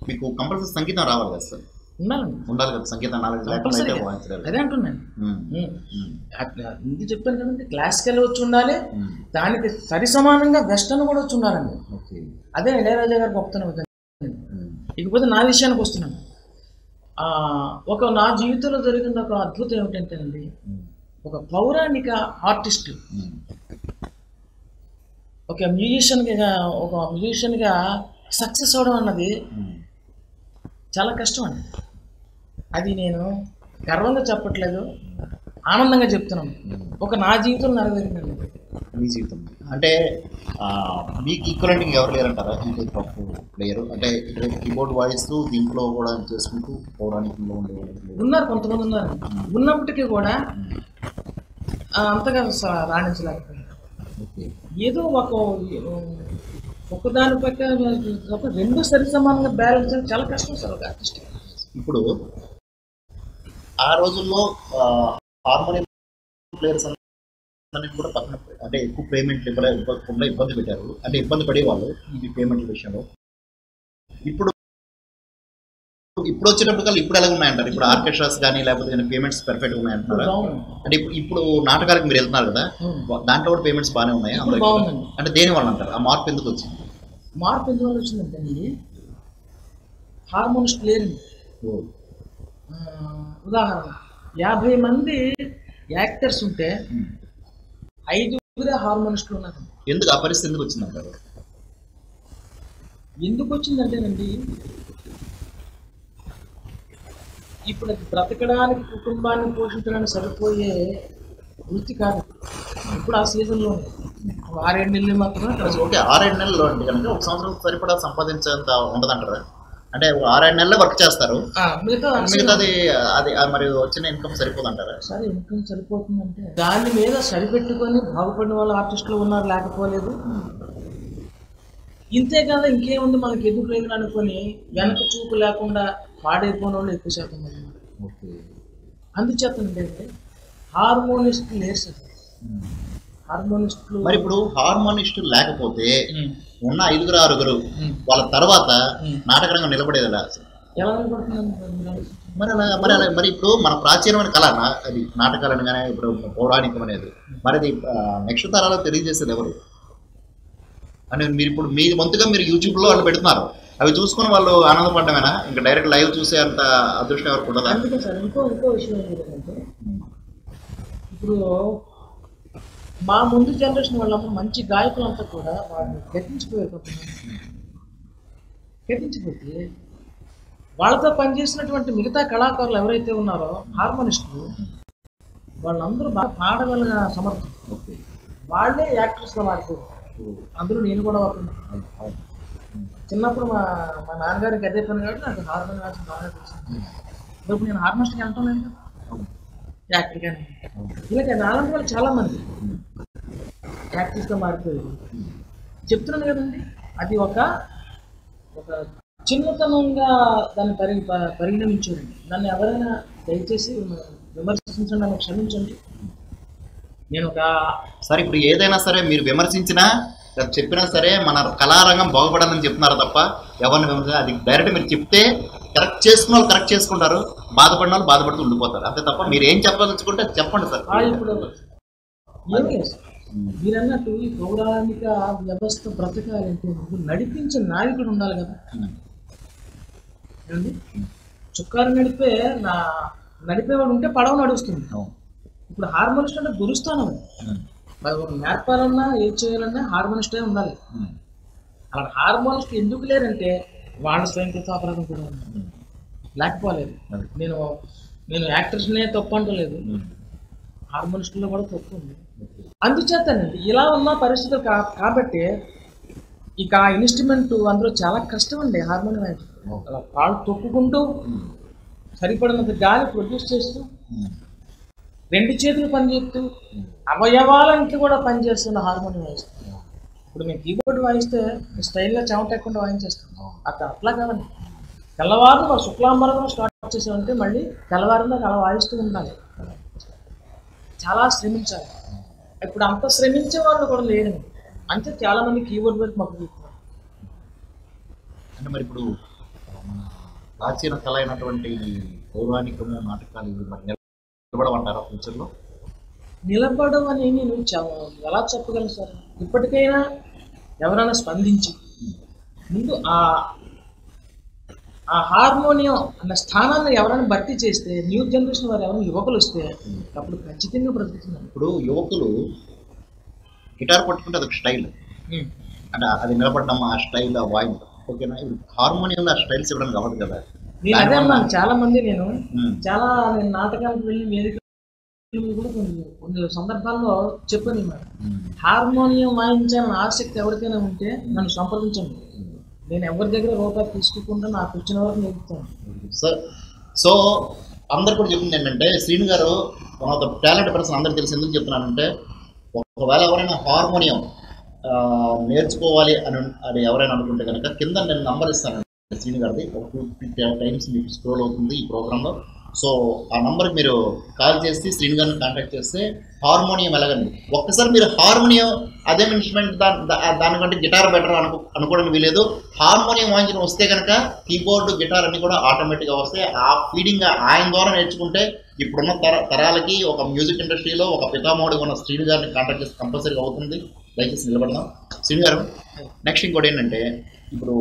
[SPEAKER 1] మీకు కంపల్సరీ సంగీతం రావాలి కదా సార్? ఉండాలి కదా సంగీతం నాలెడ్జ్.
[SPEAKER 2] అదే అంటున్నాను, ఇది చెప్పాను కదండి. క్లాసికల్ వచ్చి ఉండాలి, దానికి సరి సమానంగా వెస్టర్న్ కూడా వచ్చి ఉండాలండి. అదే ఇళయరాజా గారు గొప్పతనం. ఇకపోతే నా విషయానికి వస్తున్నాను. నా జీవితంలో జరిగిన ఒక అద్భుతం ఏమిటంటే అండి, ఒక పౌరాణిక ఆర్టిస్ట్ ఒక మ్యూజిషియన్గా సక్సెస్ అవడం అన్నది చాలా కష్టం అండి. అది నేను గర్వంగా చెప్పట్లేదు, ఆనందంగా చెప్తున్నాను. నా జీవితంలో నెరవేరిందండి.
[SPEAKER 1] మీ జీవితం అంటే మీకు ఈక్వలెంట్ ఎవరు లేరంటారా? ఇంకో పప్పు ప్లేయర్ అంటే కీబోర్డ్ వాయిస్తూ దీంట్లో కూడా చేసుకుంటూ పౌరాణికంలో
[SPEAKER 2] ఉన్నారు, కొంతమంది ఉన్నారు. ఉన్నప్పటికీ కూడా అంతగా రాణించలేకపోయారు. ఏదో ఒకదాని పక్క రెండు సరి సమానంగా బ్యాలెన్స్ చాలా కష్టం సార్ ఒక ఆర్టిస్ట్.
[SPEAKER 1] ఇప్పుడు ఆ రోజుల్లో హార్మోనియం ప్లేయర్స్ కూడా పక్కన అంటే ఎక్కువ పేమెంట్లు ఇవ్వకుండా ఇబ్బంది పెట్టారు, అంటే ఇబ్బంది పడేవాళ్ళు ఈ పేమెంట్ల విషయంలో. ఇప్పుడు వచ్చేటప్పటికల్లా ఇప్పుడు ఎలా ఉన్నాయంటారు? ఇప్పుడు ఆర్కెస్ట్రాస్ కానీ లేకపోతే పేమెంట్స్ పర్ఫెక్ట్గా ఉన్నాయంటారా? అంటే ఇప్పుడు నాటకాలకు మీరు వెళ్తున్నారు కదా, దాంట్లో కూడా పేమెంట్స్ బాగానే ఉన్నాయి అంటే దేని వల్ల అంటారు? ఆ మార్పు ఎందుకు వచ్చింది?
[SPEAKER 2] మార్పు ఎందుకు వచ్చిందంటే అండి, హార్మోనిస్ట్ లేరు. ఉదాహరణ 50 మంది యాక్టర్స్ ఉంటే 5 హార్మోనిస్టులు ఉన్నారు.
[SPEAKER 1] ఎందుకు ఆ పరిస్థితి ఎందుకు వచ్చిందంటారు?
[SPEAKER 2] ఎందుకు వచ్చిందంటేనండి, ఇప్పుడు అది బ్రతకడానికి కుటుంబాన్ని పోషించడానికి సరిపోయే వృత్తి కాదు. ఇప్పుడు ఆ సీజన్లో 6-7 నెలలు మాత్రమే.
[SPEAKER 1] ఓకే, 6-7 నెలల్లో అంటే కనుక ఒక సంవత్సరం సరిపడా సంపాదించేంత ఉండదంటారా? అంటే 6 నెలలు వర్క్ చేస్తారు, మిగతాది అది మరి వచ్చిన ఇన్కమ్ సరిపోదు అంటారా?
[SPEAKER 2] సరే, ఇన్కమ్ సరిపోతుందంటే దాని మీద సరిపెట్టుకొని బాగుపడిన వాళ్ళు ఆర్టిస్టులు ఉన్నారు, లేకపోలేదు. ఇంతే కదా, ఇంకేముంది మనకి ఎదురు లేదు అనుకొని వెనక చూపు లేకుండా పాడైపోయిన వాళ్ళు ఎక్కువ శాతం మంది. అందుచేత ఏంటంటే హార్మోనిస్టులు లేరు సార్. హార్మోనిస్టులు
[SPEAKER 1] మరి ఇప్పుడు హార్మోనిస్టులు లేకపోతే ఉన్న 5-6 వాళ్ళ తర్వాత నాటకరంగం నిలబడేది ఎలా?
[SPEAKER 2] ఎలా నిలబడుతుంది
[SPEAKER 1] మరి ఇప్పుడు మన ప్రాచీనమైన కళ అది నాటకాలను కానీ ఇప్పుడు పౌరాణికం అనేది మరి అది నెక్స్ట్ తరాలో తెలియజేసేది ఎవరు అని మీరు ఇప్పుడు మీ వంతుగా మీరు యూట్యూబ్లో వాళ్ళు పెడుతున్నారు, అవి చూసుకుని వాళ్ళు ఆనందపడ్డమేనా? ఇంకా డైరెక్ట్ లైవ్ చూసే అంత అదృష్టం ఎవరికి ఉండదా?
[SPEAKER 2] అందుకే సార్ ఇంకో విషయం ఏంటంటే, ఇప్పుడు మా ముందు జనరేషన్ వాళ్ళందరూ మంచి గాయకులంతా కూడా వాళ్ళని గతించిపోయారు. గతించిపోతే వాళ్ళతో పనిచేసినటువంటి మిగతా కళాకారులు ఎవరైతే ఉన్నారో హార్మోనిస్టులు, వాళ్ళందరూ బాగా పాడగలిగిన సమర్థం, వాళ్ళే యాక్టర్స్లో మారిపోయారు. అందులో నేను కూడా అవుతున్నాను. చిన్నప్పుడు మా నాన్నగారికి అదే పని కాబట్టి నాకు హార్మోనియం వాయించడం బాగా తెలిసింది. ఇప్పుడు నేను హార్మోనిస్ట్కి వెళ్తాను లేదు యాక్టర్గానే. ఇలాగే నాలాంటి వాళ్ళు చాలామంది యాక్టర్స్గా మారిపోయారు. చెప్తున్నాను కదండి, అది ఒక చిన్నతనంగా దాన్ని పరిగణించారండి. దాన్ని ఎవరైనా దయచేసి విమర్శించండి, నన్ను క్షమించండి. నేను
[SPEAKER 1] సరే ఇప్పుడు ఏదైనా సరే మీరు విమర్శించినా చెప్పినా సరే మన కళారంగం బాగుపడాలని చెప్తున్నారు తప్ప ఎవరిని విమర్శించినా అది డైరెక్ట్ మీరు చెప్తే కరెక్ట్ చేసుకున్న వాళ్ళు కరెక్ట్ చేసుకుంటారు, బాధపడిన వాళ్ళు బాధపడుతూ ఉండిపోతారు, అంతే తప్ప మీరు ఏం చెప్పదలుచుకుంటే చెప్పండి సార్.
[SPEAKER 2] ఇప్పుడు మీరు అన్నట్టు ఈ పౌరాణిక వ్యవస్థ బ్రతకాలంటే నడిపించే నాయకుడు ఉండాలి కదా. చుక్కారు నడిపేవాడు ఉంటే పడవ నడుస్తుంది. ఇప్పుడు హార్మోనిస్ట్ అంటే గురుస్థానం, నేర్పాలన్నా ఏం చేయాలన్నా హార్మోనిస్టే ఉండాలి. అలా హార్మోనిస్ట్ ఎందుకు లేరంటే వాళ్ళ స్వయంకృత అపరాధం కూడా ఉంది, లేకపోలేదు. నేను యాక్టర్స్నే తప్పు అంటలేదు, హార్మోనిస్టులో కూడా తప్పు ఉంది. అందుచేతనండి ఇలా ఉన్న పరిస్థితులు కాబట్టి ఇక ఆ ఇన్స్ట్రుమెంట్ అందులో చాలా కష్టం అండి. హార్మోనియం అంటే అలా కాళ్ళు తొక్కుకుంటూ సరిపడినంత గాలి ప్రొడ్యూస్ చేస్తూ 2 చేతులు పనిచేస్తూ అవయవాలంతా కూడా పనిచేస్తున్న హార్మోనియం వాయిస్తాం. ఇప్పుడు మేము కీబోర్డ్ వాయిస్తే స్టైల్గా చెమటకుండా వాయించేస్తాం, అట్లా కాదండి. తెల్లవారు మరి శుక్లాంబరం స్టార్ట్ చేసామంటే మళ్ళీ తెల్లవారులో అలా వాయిస్తూ ఉండాలి, చాలా శ్రమించాలి. ఇప్పుడు అంత శ్రమించే వాళ్ళు కూడా లేరు, అంతే చాలామంది కీబోర్డ్ వైపు మొగ్గు చూపుతారు.
[SPEAKER 1] అంటే మరి ఇప్పుడు ప్రాచీన కళ అయినటువంటి పౌరాణికము నాటకాలు ఇవి మరి నిలబడమంటారా ఫ్యూచర్లో?
[SPEAKER 2] నిలబడడం అని నేను ఎలా చెప్పగలను సార్? ఇప్పటికైనా ఎవరైనా స్పందించి ముందు ఆ హార్మోనియం అన్న స్థానాన్ని ఎవరైనా భర్తీ చేస్తే, న్యూ జనరేషన్ వారు ఎవరైనా యువకులు వస్తే అప్పుడు ఖచ్చితంగా బ్రతుకుతున్నారు.
[SPEAKER 1] ఇప్పుడు యువకులు గిటార్ పట్టుకుంటే అదొక స్టైల్, అంటే అది నిలబడడం ఆ స్టైల్ ఆ వాయిస్ ఓకేనా. ఇప్పుడు హార్మోనియంలో ఆ స్టైల్స్ ఇవ్వడానికి అవ్వదు కదా.
[SPEAKER 2] నేను అదే అన్నాను, చాలా మంది నేను నాటకాలకు వెళ్ళి వేదిక కూడా కొన్ని సందర్భాల్లో చెప్పాను, హార్మోనియం వాయించాలని ఆసక్తి ఎవరికైనా ఉంటే నన్ను సంప్రదించండి, నేను ఎవరి దగ్గర రూపాయి తీసుకోకుండా నాకు వచ్చిన వరకు నేర్పుతాను
[SPEAKER 1] సార్. సో అందరు కూడా చెప్పింది ఏంటంటే, శ్రీను గారు one of the talent person అందరికి తెలిసి ఎందుకు చెప్తున్నానంటే, ఒకవేళ ఎవరైనా హార్మోనియం నేర్చుకోవాలి అని ఎవరైనా అనుకుంటే కనుక కింద నేను నంబర్ ఇస్తాను శ్రీను గారిది, ఒక 2 టైమ్స్ మీకు స్క్రోల్ అవుతుంది ఈ ప్రోగ్రాంలో. సో ఆ నంబర్కి మీరు కాల్ చేసి శ్రీను గారిని కాంటాక్ట్ చేస్తే హార్మోనియం ఎలాగండి ఒక్కసారి మీరు హార్మోనియం అదే ఇన్స్ట్రుమెంట్ దానికంటే గిటార్ బెటర్ అనుకోవడానికి వీలేదు. హార్మోనియం వాయించడం వస్తే కనుక కీబోర్డు గిటార్ అన్ని కూడా ఆటోమేటిక్గా వస్తాయి. ఆ ఫీడింగ్ ఆయన ద్వారా నేర్చుకుంటే ఇప్పుడున్న తరాలకి ఒక మ్యూజిక్ ఇండస్ట్రీలో ఒక పితామహుడిగా ఉన్న శ్రీను గారిని కాంటాక్ట్ చేస్తే కంపల్సరీగా అవుతుంది. దయచేసి నిలబడదాం. శ్రీను గారు నెక్స్ట్ ఇంకోటి ఏంటంటే, ఇప్పుడు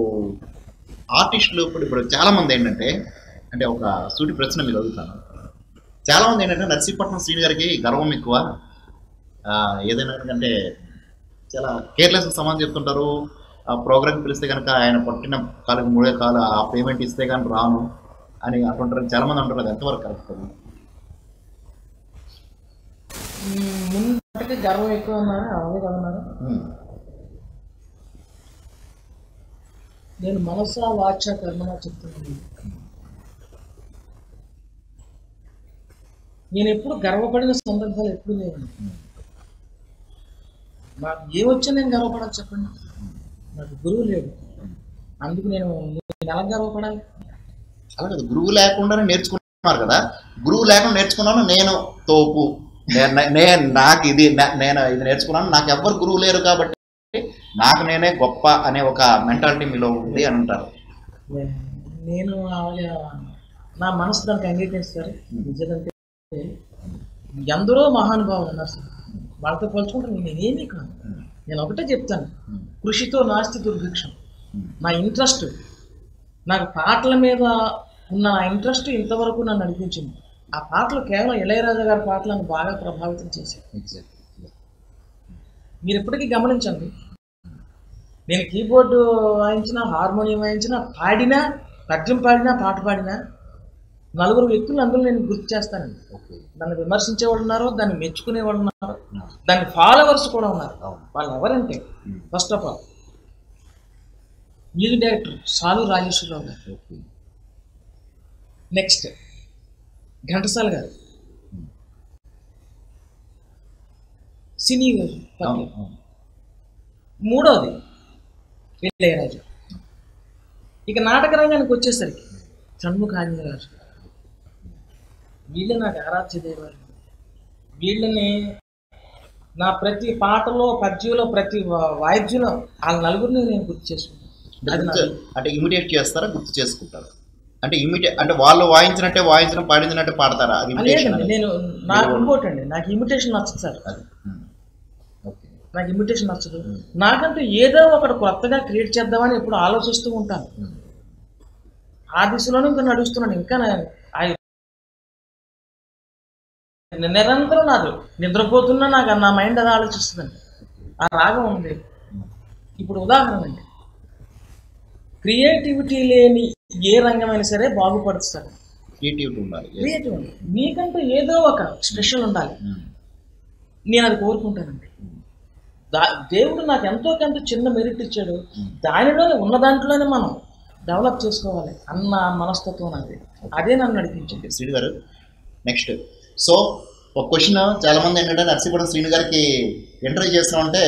[SPEAKER 1] ఆర్టిస్టులు ఇప్పుడు చాలామంది ఏంటంటే, అంటే ఒక సూటి ప్రశ్న మీరు అడుగుతాను. చాలామంది ఏంటంటే నర్సీపట్నం శ్రీను గారికి గర్వం ఎక్కువ, ఏదైనా అంటే చాలా కేర్లెస్ సమాధానం చెప్తుంటారు. ఆ ప్రోగ్రామ్కి పిలిస్తే కనుక ఆయన పట్టిన కాలు 3 కాలు ఆ పేమెంట్ ఇస్తే కానీ రాను అని అంటుంటారు, చాలామంది అంటారు. అది ఎంతవరకు కరెక్ట్?
[SPEAKER 2] ముందు గర్వం ఎక్కువ అన్నారు, అదే కదన్నారు. నేను మనసా వాచ కర్మన చెప్తున్నాను. నేను ఎప్పుడు గర్వపడిన సందర్భాలు ఎప్పుడు లేవండి. నాకు ఏమొచ్చా నేను గర్వపడాలి చెప్పండి? నాకు గురువు లేడు, అందుకు నేను ఎలా గర్వపడాలి?
[SPEAKER 1] అలా కదా, గురువు లేకుండానే నేర్చుకున్నారు కదా. గురువు లేకుండా నేర్చుకున్నాను నేను తోపు, నేను నాకు ఇది నేను ఇది నేర్చుకున్నాను, నాకు ఎవ్వరు గురువు లేరు కాబట్టి నాకు నేనే గొప్ప అనే ఒక మెంటాలిటీ మీలో ఉంది అని అంటారు.
[SPEAKER 2] నేను నా మనసు దానికి అంగీకరిస్తారు. నిజంటే ఎందరో మహానుభావులు ఉన్నారు సార్, వాళ్ళతో పోల్చుకుంటే నేనేమీ కాదు. నేను ఒకటే చెప్తాను, కృషితో నాస్తి దుర్భిక్షం. నా ఇంట్రెస్ట్, నాకు పాటల మీద ఉన్న ఇంట్రెస్ట్ ఇంతవరకు నన్ను నడిపించింది. ఆ పాటలు కేవలం ఇళయరాజా గారి పాటలను బాగా ప్రభావితం చేశాయి. మీరు ఎప్పటికీ గమనించండి, నేను కీబోర్డు వాయించినా, హార్మోనియం వాయించినా, పాడినా, పద్యం పాడినా, పాట పాడినా నలుగురు వ్యక్తులు అందులో నేను గుర్తు చేస్తానండి. దాన్ని విమర్శించేవాళ్ళు ఉన్నారు, దాన్ని మెచ్చుకునేవాళ్ళు ఉన్నారు, దాని ఫాలోవర్స్ కూడా ఉన్నారు. వాళ్ళు ఎవరంటే first of all music director సాలు రాజేశ్వరరావు గారు, నెక్స్ట్ ఘంటసాల గారు, సినీ మూడవది ఇళయరాజా. ఇక నాటక రంగానికి వచ్చేసరికి షణ్ముఖ రాజు. వీళ్ళే నాకు ఆరాధ్య దేవాలు. వీళ్ళని నా ప్రతి పాటలో, పద్యంలో, ప్రతి వాయిద్యంలో వాళ్ళ నలుగురిని నేను గుర్తు చేసుకుంటాను.
[SPEAKER 1] అంటే ఇమిడియేట్ చేస్తారా, గుర్తు చేసుకుంటారా? అంటే అంటే వాళ్ళు వాయించినట్టే వాయించడం, పాడించినట్టే పాడతారా? అది
[SPEAKER 2] లేదండి. నేను నాకు ఇంకోటి అండి, నాకు ఇమిటేషన్ నచ్చదు సార్. నాకు ఇమిటేషన్ నచ్చదు. నాకంటూ ఏదో ఒకటి కొత్తగా క్రియేట్ చేద్దామని ఎప్పుడు ఆలోచిస్తూ ఉంటాను. ఆ దిశలోనే ఇంకా నడుస్తున్నాను. ఇంకా నిరంతరం నాది నిద్రపోతున్నా నాకు నా మైండ్ అది ఆలోచిస్తుందండి. ఆ రాగం ఉంది. ఇప్పుడు ఉదాహరణ అండి, క్రియేటివిటీ లేని ఏ రంగమైనా సరే బాగుపడుతుంది.
[SPEAKER 1] క్రియేటివిటీ ఉండాలి.
[SPEAKER 2] క్రియేటివ్ ఉండాలి. మీకంటూ ఏదో ఒక స్పెషల్ ఉండాలి. నేను అది కోరుకుంటానండి. దేవుడు నాకు ఎంతో కొంత చిన్న మెరిట్ ఇచ్చాడు, దానిలోనే ఉన్న దాంట్లోనే మనం డెవలప్ చేసుకోవాలి అన్న మనస్తత్వం నాది. అదే నన్ను నడిపించింది.
[SPEAKER 1] శ్రీను గారు నెక్స్ట్. సో ఒక క్వశ్చన్ చాలా మంది ఏంటంటే, నర్సీపట్నం శ్రీను గారికి ఇంటర్వ్యూ చేస్తున్నామంటే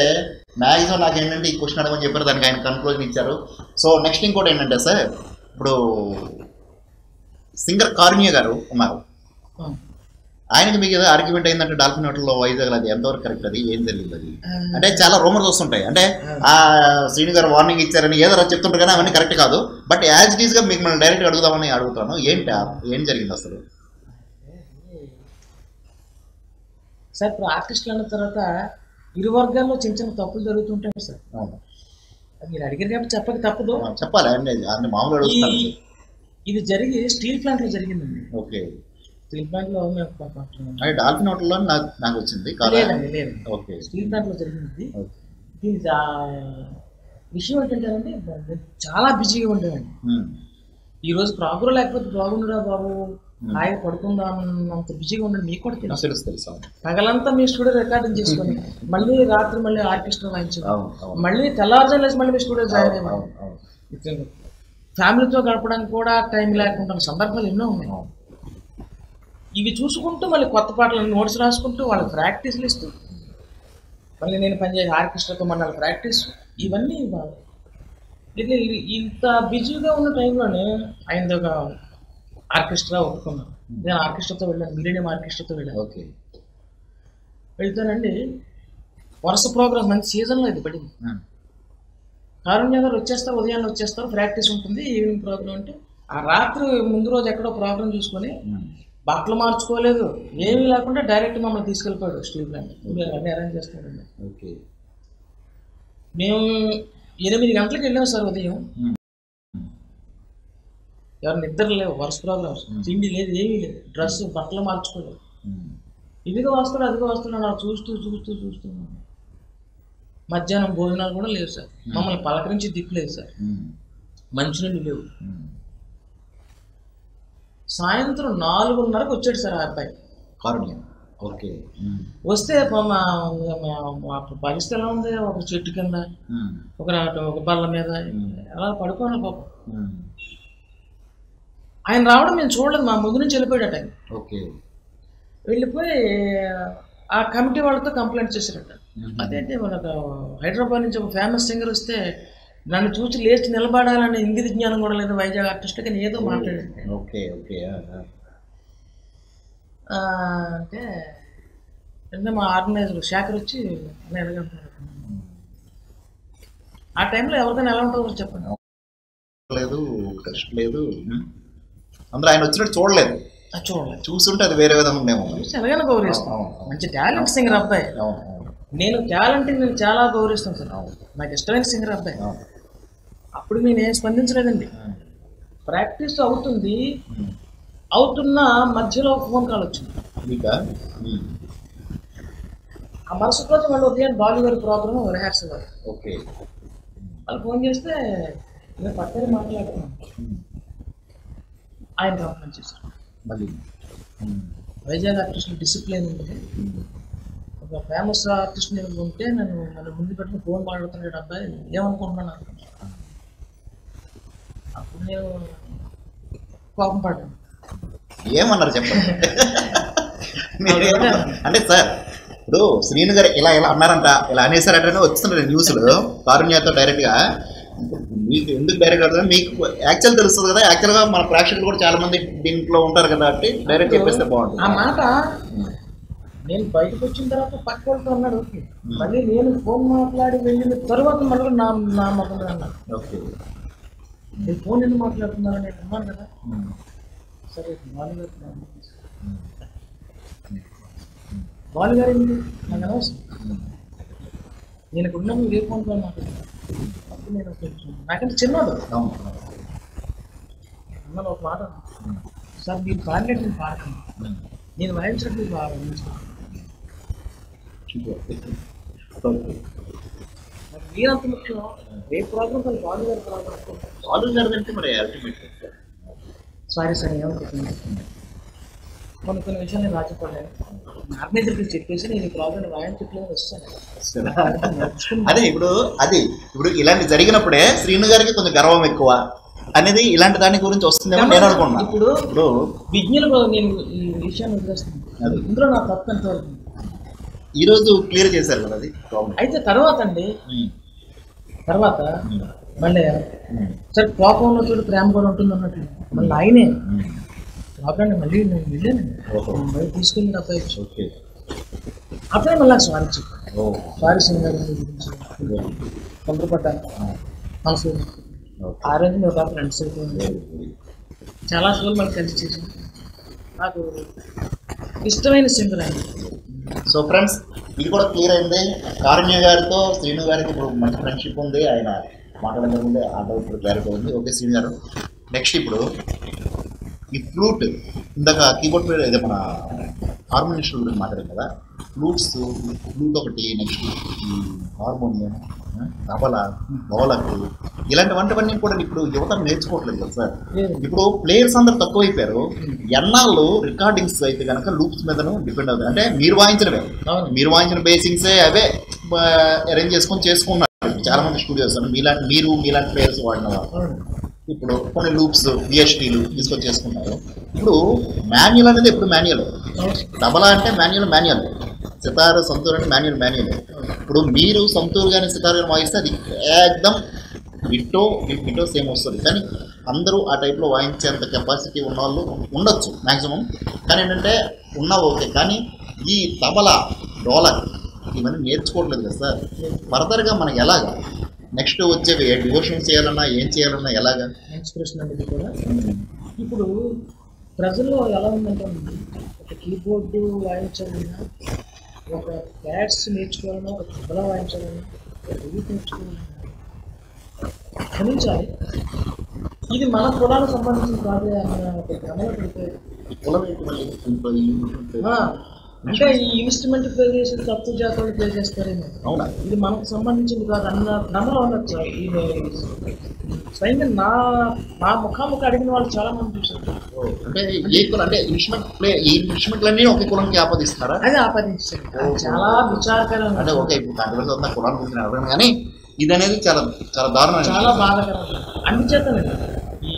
[SPEAKER 1] మ్యాక్సిమం నాకు ఏంటంటే ఈ క్వశ్చన్ అడగమని చెప్పారు, దానికి ఆయన కన్క్లూజన్ ఇచ్చారు. సో నెక్స్ట్ ఇంకోటి ఏంటంటే సార్, ఇప్పుడు సింగర్ కారుణ్య గారు ఉన్నారు, ఆయనకి మీకు ఏదో ఆర్గ్యుమెంట్ అయిందంటే డాల్ఫిన్ హోటల్లో వైజాగ్, అది ఎంతవరకు కరెక్ట్? అది ఏం జరిగింది? అది అంటే చాలా రూమర్స్ వస్తుంటాయి, అంటే ఆ శ్రీను గారు వార్నింగ్ ఇచ్చారని ఏదో చెప్తుంటారు కానీ అవన్నీ కరెక్ట్ కాదు. బట్ యాజ్ ఇట్ ఈస్గా మీకు మనం డైరెక్ట్గా అడుగుదామని అడుగుతాను, ఏం జరిగింది అసలు?
[SPEAKER 2] సార్ ఇప్పుడు ఆర్టిస్టులు అన్న తర్వాత ఇరు వర్గాల్లో చిన్న చిన్న తప్పులు జరుగుతుంటాయి సార్. మీరు అడిగారు కాబట్టి చెప్పక తప్పదు,
[SPEAKER 1] చెప్పాలి అండి. మామూలు అడుగుతాను.
[SPEAKER 2] ఇది జరిగి స్టీల్ ప్లాంట్లో జరిగిందండి.
[SPEAKER 1] ఓకే.
[SPEAKER 2] స్టీల్ ప్లాంట్లో
[SPEAKER 1] అంటే డాల్ఫిన్ హోటల్లో నాకు వచ్చింది
[SPEAKER 2] లేదండి, లేదు. ఓకే, స్టీల్ ప్లాంట్లో జరిగింది. దీని విషయం ఏంటంటేనండి, చాలా బిజీగా ఉండేవండి. ఈరోజు ప్రోగ్రాం లేకపోతే బాగుండరా బాబు, హాయిగా పడుకుందాం అంత బిజీగా ఉండదు. మీకు కూడా తెలుసు. పగలంతా మీ స్టూడియో రికార్డింగ్ చేసుకొని మళ్ళీ రాత్రి మళ్ళీ ఆర్కెస్ట్రా వాయించడం, మళ్ళీ తెల్లవారుజాము లేసి మళ్ళీ మీ స్టూడియో జాయిన్ అయ్యాం. ఫ్యామిలీతో గడపడానికి కూడా టైం లేకుండా సందర్భాలు ఎన్నో ఉన్నాయి. ఇవి చూసుకుంటూ మళ్ళీ కొత్త పాటలు నోట్స్ రాసుకుంటూ వాళ్ళకి ప్రాక్టీస్లు ఇస్తూ, మళ్ళీ నేను పనిచేసే ఆర్కెస్ట్రాతో మన ప్రాక్టీస్, ఇవన్నీ ఇది ఇంత బిజీగా ఉన్న టైంలోనే ఆయనది ఒక ఆర్కెస్ట్రా ఒప్పుకున్నాను. నేను ఆర్కెస్ట్రాతో వెళ్ళాను, మిలీనియం ఆర్కెస్ట్రాతో వెళ్ళాను.
[SPEAKER 1] ఓకే.
[SPEAKER 2] వెళ్తానండి, వరుస ప్రోగ్రామ్ మంచి సీజన్లో ఇది పడింది. కారుణ్య గారు వచ్చేస్తారు, ఉదయాన్నే వచ్చేస్తారు, ప్రాక్టీస్ ఉంటుంది, ఈవినింగ్ ప్రోగ్రామ్ అంటే ఆ రాత్రి ముందు రోజు ఎక్కడో ప్రోగ్రామ్ చూసుకొని బట్టలు మార్చుకోలేదు, ఏమీ లేకుండా డైరెక్ట్ మమ్మల్ని తీసుకెళ్ళిపోయాడు స్టీల్ ప్లాంట్. మీరు అన్నీ అరేంజ్ చేస్తారండి.
[SPEAKER 1] ఓకే.
[SPEAKER 2] మేము 8 గంటలకు వెళ్ళాము సార్ ఉదయం. ఎవరు నిద్ర లేవు, వరుస ప్రోగ్రామ్స్, తిండి లేదు, ఏమీ లేదు, డ్రెస్ బట్టలు మార్చుకోలేదు. ఇదిగో వస్తాడు అదిగో వస్తాడు నాకు చూస్తున్నాను. మధ్యాహ్నం భోజనాలు కూడా లేవు సార్, మమ్మల్ని పలకరించి దిక్కు లేదు సార్, మంచినీళ్ళు లేవు. సాయంత్రం 4:30కు వచ్చాడు సార్ ఆ అబ్బాయి.
[SPEAKER 1] కారుణ్య ఓకే.
[SPEAKER 2] వస్తే అప్పుడు పరిస్థితి ఎలా ఉంది, ఒక చెట్టు కింద ఒక బల్ల మీద అలా పడుకోవాలి పాపం. ఆయన రావడం మేము చూడలేదు, మా ముందు నుంచి వెళ్ళిపోయాడట ఆయన.
[SPEAKER 1] ఓకే.
[SPEAKER 2] వెళ్ళిపోయి ఆ కమిటీ వాళ్ళతో కంప్లైంట్ చేశారట. అదేంటి మనకు హైదరాబాద్ నుంచి ఒక ఫేమస్ సింగర్ వస్తే నన్ను చూసి లేచి నిలబడాలని ఇంగిత జ్ఞానం కూడా లేదు వైజాగ్ ఆర్టిస్ట్, కానీ ఏదో మాట్లాడండి.
[SPEAKER 1] ఓకే. ఓకే.
[SPEAKER 2] అంటే మా ఆర్గనైజర్ శేఖర్ వచ్చి ఎలాగంటున్నారు. ఆ టైంలో ఎవరికైనా ఎలా ఉంటుందో చెప్పండి.
[SPEAKER 1] లేదు, టెస్ట్ లేదు, అందరూ ఆయన వచ్చినట్టు చూడలేదు.
[SPEAKER 2] చూడలేదు,
[SPEAKER 1] చూస్తుంటే అది వేరే విధంగా ఉండేమో.
[SPEAKER 2] ఎలాగైనా గౌరవిస్తాం, మంచి టాలెంట్ సింగర్ అబ్బాయి. నేను టాలెంట్ నేను చాలా గౌరవిస్తాను సార్, నాకు ఇష్టమైన సింగర్ అబ్బాయి. అప్పుడు నేను ఏం స్పందించలేదండి. ప్రాక్టీస్ అవుతున్న మధ్యలో ఫోన్ కాల్ వచ్చింది. ఆ మరుసటి రోజు మళ్ళీ ఉదయం బాలీవుడ్ ప్రోగ్రామ్ రిహార్సల్ వాళ్ళు.
[SPEAKER 1] ఓకే.
[SPEAKER 2] వాళ్ళు ఫోన్ చేస్తే నేను పక్కనే మాట్లాడుతున్నాను. ఆయన కంప్లైంట్ చేశారు. వైజాగ్ ఆర్టిస్ట్ డిసిప్లిన్ ఉంటుంది, ఒక ఫేమస్ ఆర్టిస్ట్ నేను ఉంటే నన్ను ముందు పెట్టుకుని ఫోన్ మాట్లాడుతున్నాడు అబ్బాయి, ఏమనుకుంటున్నాను. అప్పుడు నేను కోపం పడ్డాను.
[SPEAKER 1] ఏమన్నారు చెప్పండి. అంటే సార్ ఇప్పుడు శ్రీను గారు ఇలా అన్నారంట, ఇలా అనేసారంటే వస్తుంటారు న్యూస్లో కారుణ్యతో డైరెక్ట్గా. మీకు ఎందుకు డైరెక్ట్ అవుతుంది, మీకు యాక్చువల్ తెలుస్తుంది కదా, యాక్చువల్గా మన ప్రేక్షకులు కూడా చాలా మంది దీంట్లో ఉంటారు కదా, అంటే డైరెక్ట్ చెప్పేస్తే బాగుంటుంది.
[SPEAKER 2] ఆ మాట నేను బయటకు వచ్చిన తర్వాత పక్క వాళ్ళతో అన్నాడు. మళ్ళీ నేను ఫోన్ మాట్లాడి వెళ్ళిన తర్వాత మళ్ళీ నా మొత్తం అన్నాను.
[SPEAKER 1] ఓకే.
[SPEAKER 2] నేను ఫోన్ ఎందుకు మాట్లాడుతున్నాను నేను అన్నాను కదా. సరే బాలు గారు ఏంటి నాకు అనవసరం, నేను ఇక్కడ ఉన్న మీరు ఏ ఫోన్ కాల్ మాట్లాడుతున్నాను. అప్పుడు నేను కొంచెం నాకంటే చిన్నవాడు అన్నాను ఒక మాట. సార్ మీరు పాడినట్టు నేను పాడకండి, నేను వాయించినట్టు మీరు వాయించాను. మీరంత ముఖ్యం, ఏ ప్రోగ్రామ్ కానీ బాలు గారి ప్రోగ్రామ్.
[SPEAKER 1] బాలు గారు అంటే మరి అల్టిమేట్.
[SPEAKER 2] సారీ సార్ ఏమనుకుంటున్నాను, కొన్ని విషయాలు నేను రాజపడ్డాను. ఆర్గనైజర్కి చెప్పేసి నేను ఈ ప్రోగ్రామ్ వాయించట్లేదు వస్తాను.
[SPEAKER 1] అదే ఇప్పుడు ఇలాంటి జరిగినప్పుడే శ్రీను గారికి కొంచెం గర్వం ఎక్కువ అనేది ఇలాంటి దాని గురించి వస్తుందేమో నేను అనుకున్నాను.
[SPEAKER 2] ఇప్పుడు విజ్ఞులు నేను ఈ విషయాన్ని వదిలేస్తున్నాను, ఇందులో నా తప్పు ఎంతవరకు
[SPEAKER 1] ఈరోజు క్లియర్ చేశారు కదా అది.
[SPEAKER 2] అయితే తర్వాత మళ్ళీ సరే కోపంలో చూడు ప్రేమ కూడా ఉంటుంది అన్నట్టు మళ్ళీ ఆయనే ప్రాబ్లం మళ్ళీ నేను వెళ్ళానండి, మళ్ళీ తీసుకెళ్ళి అబ్బాయి అప్పుడే మళ్ళీ సారీ చెప్పాను. సారీ సింగర్ గురించి తొందరపడ్డాను మనసు. ఆ రోజు మేము ఒక ఫ్రెండ్స్ చాలా సార్లు మళ్ళీ కలిసి చేసాను. నాకు ఇష్టమైన సింగర్ ఆయన.
[SPEAKER 1] సో ఫ్రెండ్స్, ఇది కూడా క్లియర్ అయింది. కారుణ్య గారితో శ్రీను గారికి ఇప్పుడు మంచి ఫ్రెండ్షిప్ ఉంది, ఆయన మాట్లాడగలిగింది ఆటో ఇప్పుడు క్లారిటీ ఉంది. ఓకే శ్రీను గారు, నెక్స్ట్ ఇప్పుడు ఈ ఫ్లూట్ ఇందాక కీబోర్డ్ మీద ఏదో మన హార్మోనియస్ గురించి మాట్లాడారు కదా, ఫ్లూట్ ఒకటి, నెక్స్ట్ ఈ హార్మోనియం, తబలా, డోలక్, ఇలాంటివన్నీ కూడా ఇప్పుడు యువత నేర్చుకోవట్లేదు కదా సార్. ఇప్పుడు ప్లేయర్స్ అందరు తక్కువైపోయారు. ఎన్నాళ్ళు రికార్డింగ్స్ అయితే కనుక లూప్స్ మీదను డిపెండ్ అవుతాయి. అంటే మీరు వాయించిన బేసింగ్సే అవే అరేంజ్ చేసుకున్నారు చాలా మంది స్టూడియోస్. మీలాంటి ప్లేయర్స్ వాడిన వాళ్ళు ఇప్పుడు కొన్ని లూప్స్ విఎస్టీలు తీసుకొని చేసుకున్నారు. ఇప్పుడు మాన్యువల్ అనేది ఎప్పుడు మాన్యువల్, తబలా అంటే మాన్యువల్, సితార్ సంతూర్ అంటే మాన్యువల్. ఇప్పుడు మీరు సంతూర్ కానీ సితార్ కానీ వాయిస్తే అది ఏకదం డిట్టో సేమ్ వస్తుంది. కానీ అందరూ ఆ టైప్లో వాయించేంత కెపాసిటీ ఉన్న వాళ్ళు ఉండొచ్చు మ్యాక్సిమం. కానీ ఏంటంటే ఉన్నా ఓకే, కానీ ఈ తబలా, డోలక్ ఇవన్నీ నేర్చుకోవట్లేదు కదా సార్. ఫర్దర్గా మనకి ఎలాగా నెక్స్ట్ వచ్చేవి డివోషన్ చేయాలన్నా ఏం చేయాలన్నా ఎలాగా?
[SPEAKER 2] ఎక్స్ప్రెషన్ అనేది కూడా ఇప్పుడు ప్రజల్లో ఎలా ఉందంటే, ఒక కీబోర్డు వాయించాలన్నా, ఒక ప్యాడ్స్ నేర్చుకోవాలన్నా, ఒక తబలా వాయించాలన్నా, ఒక రీట్ నేర్చుకోవాలన్నా క్షమించాలి, ఇది మన కులానికి సంబంధించిన కాదే అన్న ఒక క్రమంలో పడిపోయారు. అంటే ఈ ఇన్స్ట్రుమెంట్ ప్లే చేసి తప్పు జాతరలు ప్లే చేస్తారేమో, ఇది మనకు సంబంధించింది కాదు అన్న క్రమంలో ఉండొచ్చు. స్వయంగా నా ముఖాముఖి అడిగిన వాళ్ళు చాలా మంది చూసారు.
[SPEAKER 1] అంటే ఏ కులం అంటే ఈ ఇన్స్ట్రుమెంట్లన్నీ ఒకే కులంకి ఆపాదిస్తారా?
[SPEAKER 2] అది ఆపాదించారు. చాలా విచారకరం.
[SPEAKER 1] అంటే ఓకే, ఇప్పుడు కాంట్రవర్సీ ఉన్న కులాన్ని గురించి అడగను, కానీ ఇది అనేది చాలా చాలా దారుణం,
[SPEAKER 2] చాలా బాధాకరం. అందుచేతనండి ఈ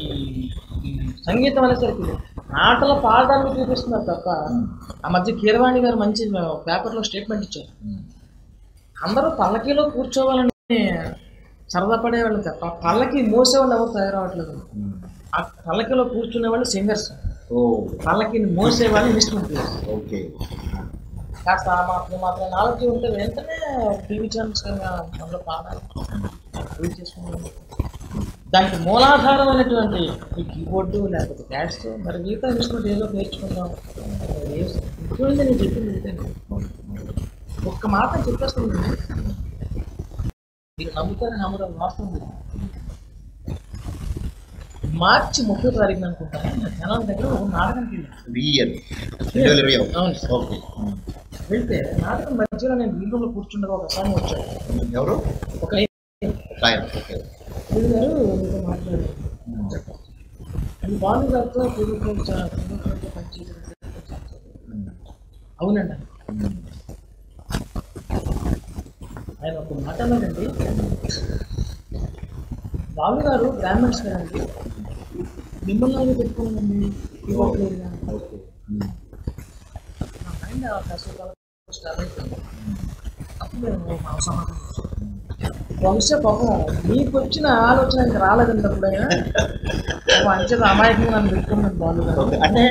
[SPEAKER 2] సంగీతం అనేసరికి ఆటల పాఠాలను చూపిస్తున్నారు తప్ప, ఆ మధ్య కీరవాణి గారు మంచి పేపర్లో స్టేట్మెంట్ ఇచ్చారు, అందరూ పల్లకీలో కూర్చోవాలని సరదా పడేవాళ్ళు తప్ప పల్లకి మోసేవాళ్ళు ఎవరు తయారవట్లేదు. ఆ పల్లకిలో కూర్చునే వాళ్ళు సింగర్స్, పల్లకిని మోసేవాళ్ళు ఇన్స్ట్రుమెంట్ ప్లేయర్స్.
[SPEAKER 1] ఓకే,
[SPEAKER 2] కాస్త మాత్రం నాలెడ్జ్ ఉంటే వెంటనే టీవీ ఛానల్స్ అందులో పాడాలి చేసుకుంటాం. దానికి మూలాధారమైనటువంటి ఈ కీబోర్డు లేకపోతే క్యాట్స్, మరి మిగతా ఇన్స్ట్రుమెంట్ ఏదో నేర్చుకుందాం. ముఖ్యమైనది నేను చెప్పింది ఒక్క మాట చెప్పేస్తుంది, మీరు నమ్ముతారని నమ్మడం వాస్తవం. మార్చి 30వ తారీఖున అనుకుంటాను జనాల దగ్గర ఒక నాటకానికి వెళ్ళాను. అవును సార్.
[SPEAKER 1] ఓకే,
[SPEAKER 2] వెళ్తే నాటకం మధ్యలో నేను వీళ్ళలో కూర్చుండగా ఒక స్వామి వచ్చాడు.
[SPEAKER 1] ఎవరు?
[SPEAKER 2] ఒక
[SPEAKER 1] వీళ్ళు
[SPEAKER 2] గారు మీతో మాట్లాడారు. అది బాలు గారితో అవునండి. ఆయన ఒక మాట అన్నాడండి, బాలు గారు బ్రాహ్మణ్స్ కదండి, మిమ్మల్ని ఆయన పెట్టుకోనండి ఇవ్వట్లేదు. అప్పుడు నేను సమాధానం బహుశా పాపం మీకు వచ్చిన ఆలోచన ఇంకా రాలేదండి అప్పుడైనా అంచేత అమాయకంగా నన్ను పెట్టుకున్నాను బాలు గారు.
[SPEAKER 1] అంటే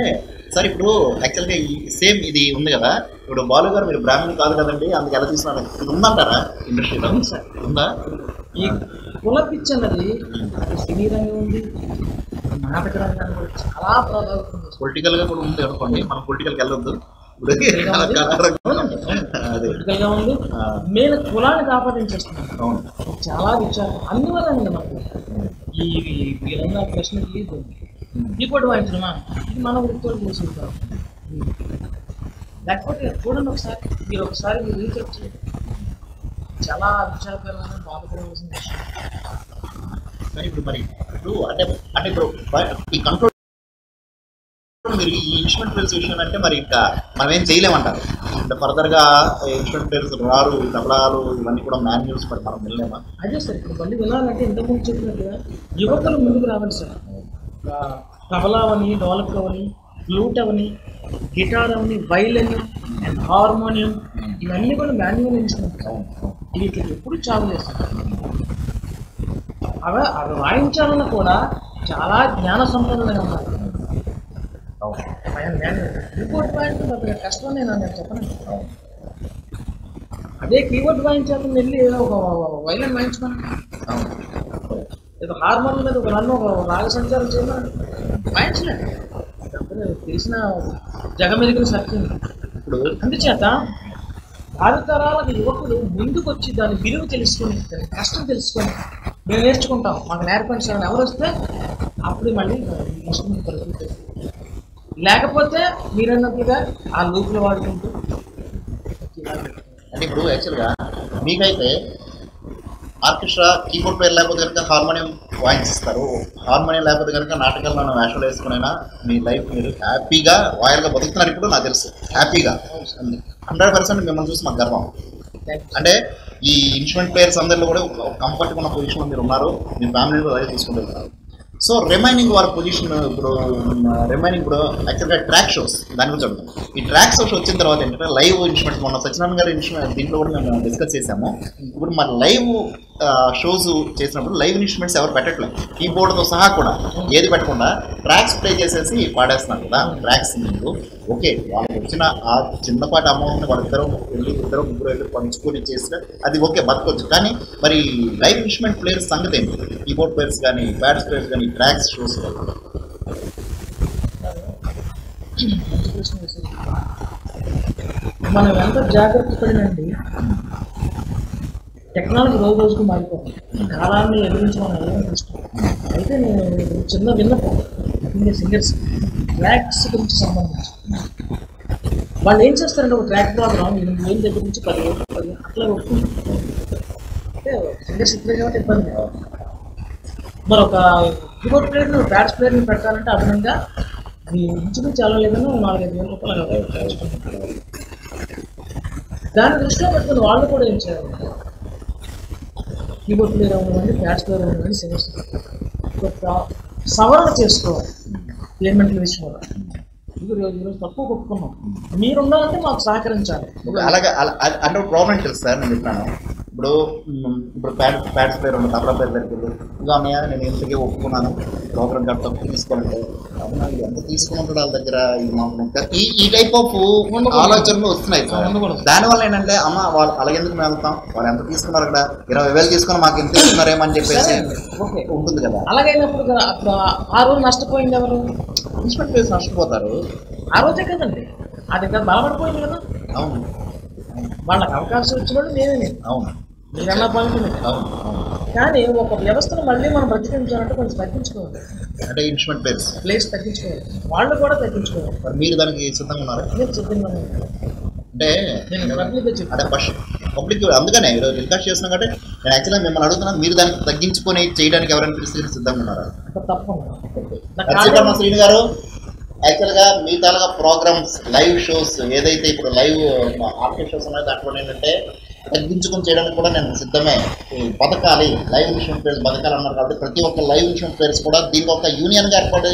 [SPEAKER 1] సార్ ఇప్పుడు యాక్చువల్గా సేమ్ ఇది ఉంది కదా, ఇప్పుడు బాలు గారు మీరు బ్రాహ్మణ్ కాదు కదండి, అందుకు ఎలా తీసుకున్నారు, ఇది ఉందంటారా ఇండస్ట్రీలో?
[SPEAKER 2] సార్
[SPEAKER 1] ఉందా?
[SPEAKER 2] ఈ కుల పిచ్చి అన్నది సినీ రంగం ఉంది, నాటక రంగాన్ని కూడా చాలా ప్రభావితం.
[SPEAKER 1] పొలిటికల్ గా కూడా ఉంది అనుకోండి, మనం పొలిటికల్కి వెళ్ళొద్దు.
[SPEAKER 2] పొలిటికల్ గా ఉంది, నేను కులాన్ని ఆపాదించేస్తున్నాను. చాలా విచారం. అందువల్ల మనకు ఈ వీళ్ళందరూ ప్రశ్నకి కీబోర్డ్ వాయించడమా, ఇది మన వృత్తులు చేసుకుంటాం. లేకపోతే చూడండి ఒకసారి, మీరు రీసెర్చ్ చేయండి, చాలా విచారకరమైన బాధపడవలసిన విషయం.
[SPEAKER 1] ఇప్పుడు మరి అంటే ఇప్పుడు ఈ కంట్రోల్ మీరు ఈ ఇన్స్ట్రుమెంట్ ప్లేయర్స్ విషయం అంటే మరి ఇంకా మనం ఏం చేయలేమంటారు, అంటే ఫర్దర్గా ఇన్స్ట్రుమెంట్ ప్లేయర్స్ రారు, తబలాలు ఇవన్నీ కూడా మాన్యువల్స్ మరి మనం వెళ్ళలేమా?
[SPEAKER 2] అదే సార్, ఇప్పుడు మళ్ళీ వినాలంటే ఇంతకుముందు చెప్పినట్టుగా యువకులు ముందుకు రావాలి sir. Tabla Avani, dholak Avani, flute Avani, guitar Avani, violin and harmonium, ఇవన్నీ కూడా మాన్యువల్ ఇన్స్ట్రుమెంట్స్. ఇది ఇట్లా ఎప్పుడు చావలేదు సార్. అవి వాయించాలన్నా కూడా చాలా జ్ఞాన సంపన్నులుగా ఉన్నారు. కీబోర్డ్ వాయించడం పెద్ద కష్టం నేను చెప్పను. అదే కీబోర్డ్ వాయించాలని వెళ్ళి ఒక వైలిన్ వాయించుకోండి, ఏదో హార్మోనియం మీద ఒక రన్ను ఒక రాగ సంచారం చేయమని వాయించలేదు. తెలిసిన జగమెదిగిన సత్యం. ఇప్పుడు అందుచేత భావితరాలకు యువకులు ముందుకు వచ్చి దాని విలువ తెలుసుకొని, దాని కష్టం తెలుసుకొని, మేము నేర్చుకుంటాం, మాకు నేర్పండి సార్ ఎవరు వస్తే అప్పుడు మళ్ళీ ఇన్స్ట్రుమెంట్ పరిస్థితి. లేకపోతే మీరన్నట్టుగా ఆ లూపులు వాడుకుంటూ.
[SPEAKER 1] అంటే ఇప్పుడు యాక్చువల్గా మీకైతే ఆర్కెస్ట్రా కీబోర్డ్ ప్లేయర్ లేకపోతే కనుక హార్మోనియం వాయిస్తారు, హార్మోనియం లేకపోతే కనుక నాటకాల్లో మనం వేషాలు వేసుకునైనా మీ లైఫ్ మీరు హ్యాపీగా వాయర్గా బతుకుతున్నారు. ఇప్పుడు నాకు తెలుసు హ్యాపీగా 100% మిమ్మల్ని చూసి మాకు గర్వం. అంటే ఈ ఇన్స్ట్రుమెంట్ ప్లేయర్స్ అందరిలో కూడా కంఫర్ట్గా ఉన్న పొజిషన్లో మీరు ఉన్నారు, మీ ఫ్యామిలీని కూడా తీసుకుంటున్నారు. సో రిమైనింగ్ వారి పొజిషన్ ఇప్పుడు యాక్చువల్గా ట్రాక్ షోస్, దాని గురించి అడుగుతాం. ఈ ట్రాక్ షోస్ వచ్చిన తర్వాత ఏంటంటే లైవ్ ఇన్స్ట్రుమెంట్స్, మొన్న సత్యనారాయణ గారి ఇన్స్ట్రుమెంట్ దీంట్లో కూడా మేము డిస్కస్ చేసాము. ఇప్పుడు మరి లైవ్ షోస్ చేసినప్పుడు లైవ్ ఇన్స్ట్రుమెంట్స్ ఎవరు పెట్టట్లేదు, కీబోర్డ్తో సహా కూడా ఏది పెట్టకుండా ట్రాక్స్ ప్లే చేసేసి పాడేస్తున్నారు కదా. ట్రాక్స్ మీకు ఓకే, వాళ్ళకి వచ్చిన ఆ చిన్నపాటి అమౌంట్ని వాళ్ళిద్దరూ ముగ్గురు వెళ్ళి పంచుకొని చేస్తే అది ఓకే బతకొచ్చు. కానీ మరి లైవ్ ఇన్స్ట్రుమెంట్ ప్లేయర్స్ సంగతి ఏంటి, కీబోర్డ్ ప్లేయర్స్ కానీ ప్యాడ్స్ ప్లేయర్స్ కానీ ట్రాక్స్ షోస్?
[SPEAKER 2] మనం ఎంత జాగ్రత్త పడినండి, టెక్నాలజీ రోజు రోజుకు మారిపోతుంది, కాలాన్ని ఎదిరించడం కష్టం. అయితే నేను చిన్న విన్నపం సింగర్స్ ట్రాక్స్ గురించి సంబంధించి వాళ్ళు ఏం చేస్తారంటే ఒక ట్రాక్ ప్రోగ్రామ్ 8,000 దగ్గర నుంచి 10,000 అట్లా ఒప్పుకుంటారు. అంటే సింగర్స్ ఇప్పుడే కాబట్టి ఇబ్బంది. మరి ఒక కీబోర్డ్ ప్లేయర్ని బ్యాట్స్ ప్లేయర్ని పెట్టాలంటే అదనంగా మీ ఇంచుమించు చాలా లేదని 4-5 వేల రూపాయలు కదా. దాన్ని దృష్టిలో పెట్టుకుని వాళ్ళు కూడా ఏం చేయాలి, కీబోర్డ్ ప్లేయర్ అవ్వండి, బ్యాట్స్ ప్లేయర్ అవ్వండి, సింగర్స్ సవరణ చేసుకోవాలి పేమెంట్ల విషయంలో. ఈరోజు తక్కువ ఒప్పుకున్నాం, మీరు ఉండాలంటే మాకు సహకరించాలి.
[SPEAKER 1] అలాగే అంటే ప్రాబ్లం తెలుసు సార్, నేను చెప్తాను. ఇప్పుడు ప్యాడ్స్ ప్లేయర్ ఉన్న తబలా ప్లేయర్ దగ్గరికి వెళ్ళి ఇంకా అన్నయ్య నేను ఇంతకీ ఒప్పుకున్నాను, ప్రోగ్రామ్ కార్డు తక్కువ తీసుకోవాలంటే అవునా ఎంత తీసుకుంటాడు వాళ్ళ దగ్గర, ఈ టైప్ ఆఫ్ ఆలోచనలు వస్తున్నాయి సార్. దానివల్ల ఏంటంటే అమ్మ వాళ్ళు అలాగెందుకు మేము వెళ్తాం, వాళ్ళు ఎంత తీసుకున్నారు అక్కడ 20,000 తీసుకుని మాకు ఎంత ఇస్తున్నారేమో అని చెప్పేసి ఉంటుంది కదా.
[SPEAKER 2] అలాగైనప్పుడు అప్పుడు ఆ రోజు నష్టపోయింది ఎవరు?
[SPEAKER 1] ఇన్స్పెక్టర్స్ నష్టపోతారు
[SPEAKER 2] ఆ రోజే కదండి, అది కదా బలపడిపోయింది కదా.
[SPEAKER 1] అవును,
[SPEAKER 2] వాళ్ళకి అవకాశం ఇచ్చినప్పుడు నేనే.
[SPEAKER 1] అవును,
[SPEAKER 2] మీరన్నా పాల్గొనే.
[SPEAKER 1] అవును,
[SPEAKER 2] కానీ ఒక వ్యవస్థను మళ్ళీ మనం బ్రతికించాలంటే కొంచెం తగ్గించుకోవాలి,
[SPEAKER 1] అంటే ఇన్స్ట్రుమెంట్
[SPEAKER 2] ప్లేస్ తగ్గించుకోవాలి, వాళ్ళు కూడా తగ్గించుకోవాలి.
[SPEAKER 1] మరి మీరు దానికి సిద్ధంగా ఉన్నారా?
[SPEAKER 2] నేను సిద్ధంగా
[SPEAKER 1] అంటే అంటే ఫస్ట్ పబ్లిక్ అందుకనే ఈరోజు రికాస్ట్ చేస్తున్నాం కాబట్టి నేను యాక్చువల్గా మిమ్మల్ని అడుగుతున్నాను, మీరు దానికి తగ్గించుకొని చేయడానికి ఎవరైనా పరిస్థితి సిద్ధంగా ఉన్నారా?
[SPEAKER 2] తప్పకుండా.
[SPEAKER 1] శ్రీని గారు యాక్చువల్గా మీ తాలూకా ప్రోగ్రామ్స్ లైవ్ షోస్ ఏదైతే ఇప్పుడు లైవ్ ఆర్కే షోస్ ఉన్నాయో దాంట్లో ఏంటంటే తగ్గించుకొని చేయడానికి కూడా నేను సిద్ధమే. బతకాలి, లైవ్ ఇన్స్ట్రుమెంట్ ప్లేయర్స్ బతకాలి అన్నారు కాబట్టి ప్రతి ఒక్క లైవ్ ఇన్స్ట్రుమెంట్ ప్లేయర్స్ కూడా దీనికి ఒక యూనియన్గా ఏర్పడి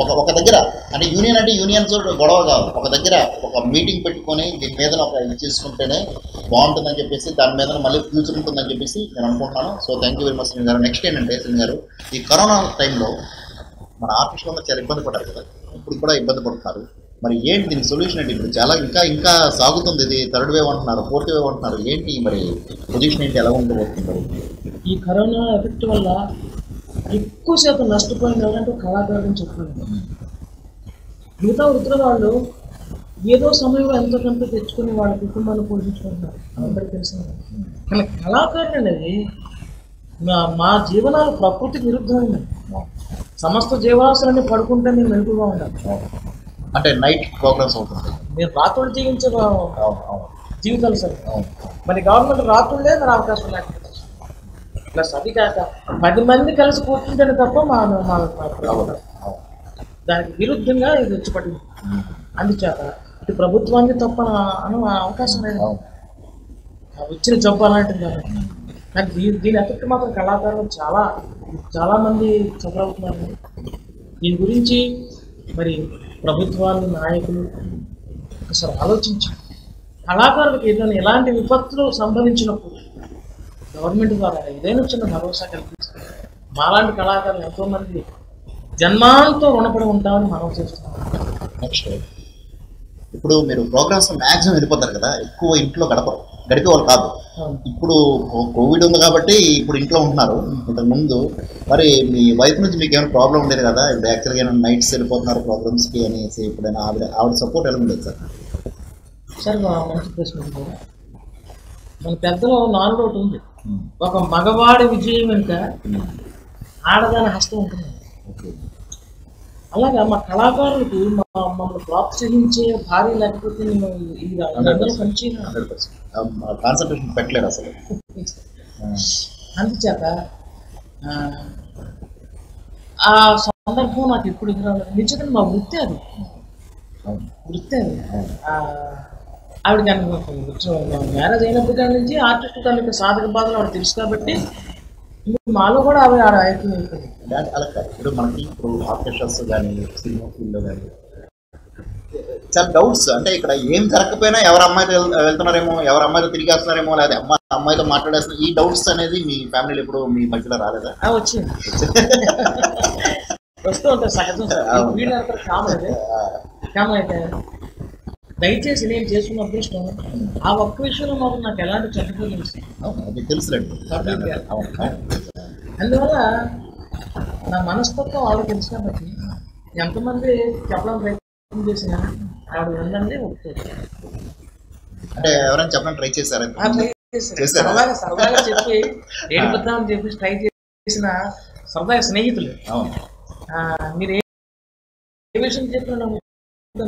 [SPEAKER 1] ఒక దగ్గర, అంటే యూనియన్స్ గొడవ కాదు, ఒక దగ్గర ఒక మీటింగ్ పెట్టుకొని దీని మీద ఒక ఇది చేసుకుంటేనే బాగుంటుందని చెప్పేసి దాని మీద మళ్ళీ ఫ్యూచర్ ఉంటుందని చెప్పేసి నేను అనుకుంటున్నాను. So thank you very much Srini గారు. నెక్స్ట్ ఏంటంటే శ్రీని గారు, ఈ కరోనా టైంలో మన ఆర్టిస్టులు అందరూ చాలా ఇబ్బంది పడ్డారు కదా, ఇప్పుడు కూడా ఇబ్బంది పడుతున్నారు. మరి ఏంటి దీనికి సొల్యూషన్ ఏంటి? ఇప్పుడు చాలా ఇంకా సాగుతుంది, ఇది 3rd వేవ్ అంటున్నారు, 4th వేవ్ అంటున్నారు, ఏంటి మరి పొజిషన్ ఏంటి, ఎలా ఉండబోతున్నారు?
[SPEAKER 2] ఈ కరోనా ఎఫెక్ట్ వల్ల ఎక్కువ శాతం నష్టపోయింది ఎవరంటే కళాకారులు చెప్పాలి. మిగతా వృత్తుల వాళ్ళు ఏదో సమయంలో ఎంతో కొంత తెచ్చుకుని వాళ్ళ కుటుంబాన్ని పోషించుకుంటున్నారు, అందరికీ తెలిసింది. కానీ కళాకారులు అనేది మా జీవనాలు ప్రకృతికి విరుద్ధమైనవి. సమస్త జీవరాశులన్నీ పడుకుంటే మేము మెలుగుగా ఉండాలి.
[SPEAKER 1] అంటే నైట్ ప్రోగ్రామ్స్ అవుతుంది,
[SPEAKER 2] మీరు రాత్రులు జీవించే జీవితాలు సార్. మరి గవర్నమెంట్ రాత్రులే మరి అవకాశం లేకపోతే ప్లస్ అది కాక 10 మంది కలిసి కూర్చుంటేనే తప్ప దానికి విరుద్ధంగా ఇది వచ్చి పడింది. అందుచేత ఇటు ప్రభుత్వానికి తప్ప అనే అవకాశం లేదు, వచ్చిన జబ్బు అలాంటిది కాబట్టి. కానీ దీని ఎఫెక్ట్ మాత్రం కళాకారులు చాలామంది సఫర్ అవుతున్నారు. దీని గురించి మరి ప్రభుత్వాలు, నాయకులు ఒకసారి ఆలోచించి కళాకారులకు ఏదైనా ఎలాంటి విపత్తులు సంభవించినప్పుడు గవర్నమెంట్ ద్వారా ఏదైనా చిన్న భరోసా కల్పిస్తారు. మాలాంటి కళాకారులు ఎంతోమంది జన్మాంతో రుణపడి ఉంటామని మనం చేస్తున్నాం.
[SPEAKER 1] నెక్స్ట్ ఇప్పుడు మీరు ప్రోగ్రామ్స్ మ్యాక్సిమం వెళ్ళిపోతారు కదా, ఎక్కువ ఇంట్లో గడిపేవాళ్ళు కాదు. ఇప్పుడు కోవిడ్ ఉంది కాబట్టి ఇప్పుడు ఇంట్లో ఉంటున్నారు. ఇంతకు ముందు మరి మీ వైఫ్ నుంచి మీకు ఏమైనా ప్రాబ్లం ఉండేది కదా, ఇప్పుడు యాక్చువల్గా ఏమైనా నైట్స్ వెళ్ళిపోతున్నారు ప్రోగ్రామ్స్కి అనేసి ఇప్పుడైనా ఆవిడ సపోర్ట్ ఎలా ఉండేది సార్?
[SPEAKER 2] సార్ మంచి ప్రశ్న. మన పెద్దలో నాలుగు ఒకటి ఉంది, ఒక మగవాడి విజయం వెనుక ఆడదాని హస్తం ఉంటుంది. అలాగా మా కళాకారులకు మమ్మల్ని ప్రోత్సహించే భార్య లేకపోతే నేను
[SPEAKER 1] కాన్సన్ట్రేషన్ పెట్టలేదు అసలు.
[SPEAKER 2] అందుచేత ఆ సందర్భం నాకు ఎప్పుడు ఎదురాలేదు. నిజంగా మా వృత్తి అది, ఆవిడ మ్యారేజ్ అయినప్పటి నుంచి ఆర్టిస్ట్ దానికి సాధక బాధలు ఆవిడ తెలుసు కాబట్టి మాలో కూడా ఆవిడ ఐక్యం అయిపోయింది.
[SPEAKER 1] అలా కాదు, ఇప్పుడు మనకి ఇప్పుడు ఆర్కెస్ట్రాస్ కానీ సినిమా ఫీల్డ్లో కానీ చాలా డౌట్స్, అంటే ఇక్కడ ఏం జరగకపోయినా ఎవరు అమ్మాయితో వెళ్తున్నారేమో, ఎవరు అమ్మాయితో తిరిగి వస్తున్నారేమో, లేదా అమ్మాయితో మాట్లాడేస్తున్నారు, ఈ డౌట్స్ అనేది మీ ఫ్యామిలీలో ఇప్పుడు మీ మధ్యలో రాలేదా?
[SPEAKER 2] వచ్చింది, వస్తూ ఉంటాయి సహజం. వీళ్ళు అంటారు కామన్ అయితే దయచేసి నేను చేసుకున్న అదృష్టం ఆ ఒక్క విషయంలో మాత్రం నాకు ఎలాంటి చెడ్డ
[SPEAKER 1] తెలుసులేండి.
[SPEAKER 2] అందువల్ల నా మనస్తత్వం వాళ్ళకి తెలుసు కాబట్టి ఎంతమంది చెప్పడం ప్రయత్నం చేసినా ఆవిడ ఉందండి ఒప్పుకోవచ్చు.
[SPEAKER 1] అంటే ఎవరైనా చెప్పడం ట్రై చేశారా?
[SPEAKER 2] సరదాగా చెప్పి ఏడిపోద్దామని చెప్పి ట్రై చేసిన సరదాగా స్నేహితులు. మీరు ఏ విషయం చెప్పిన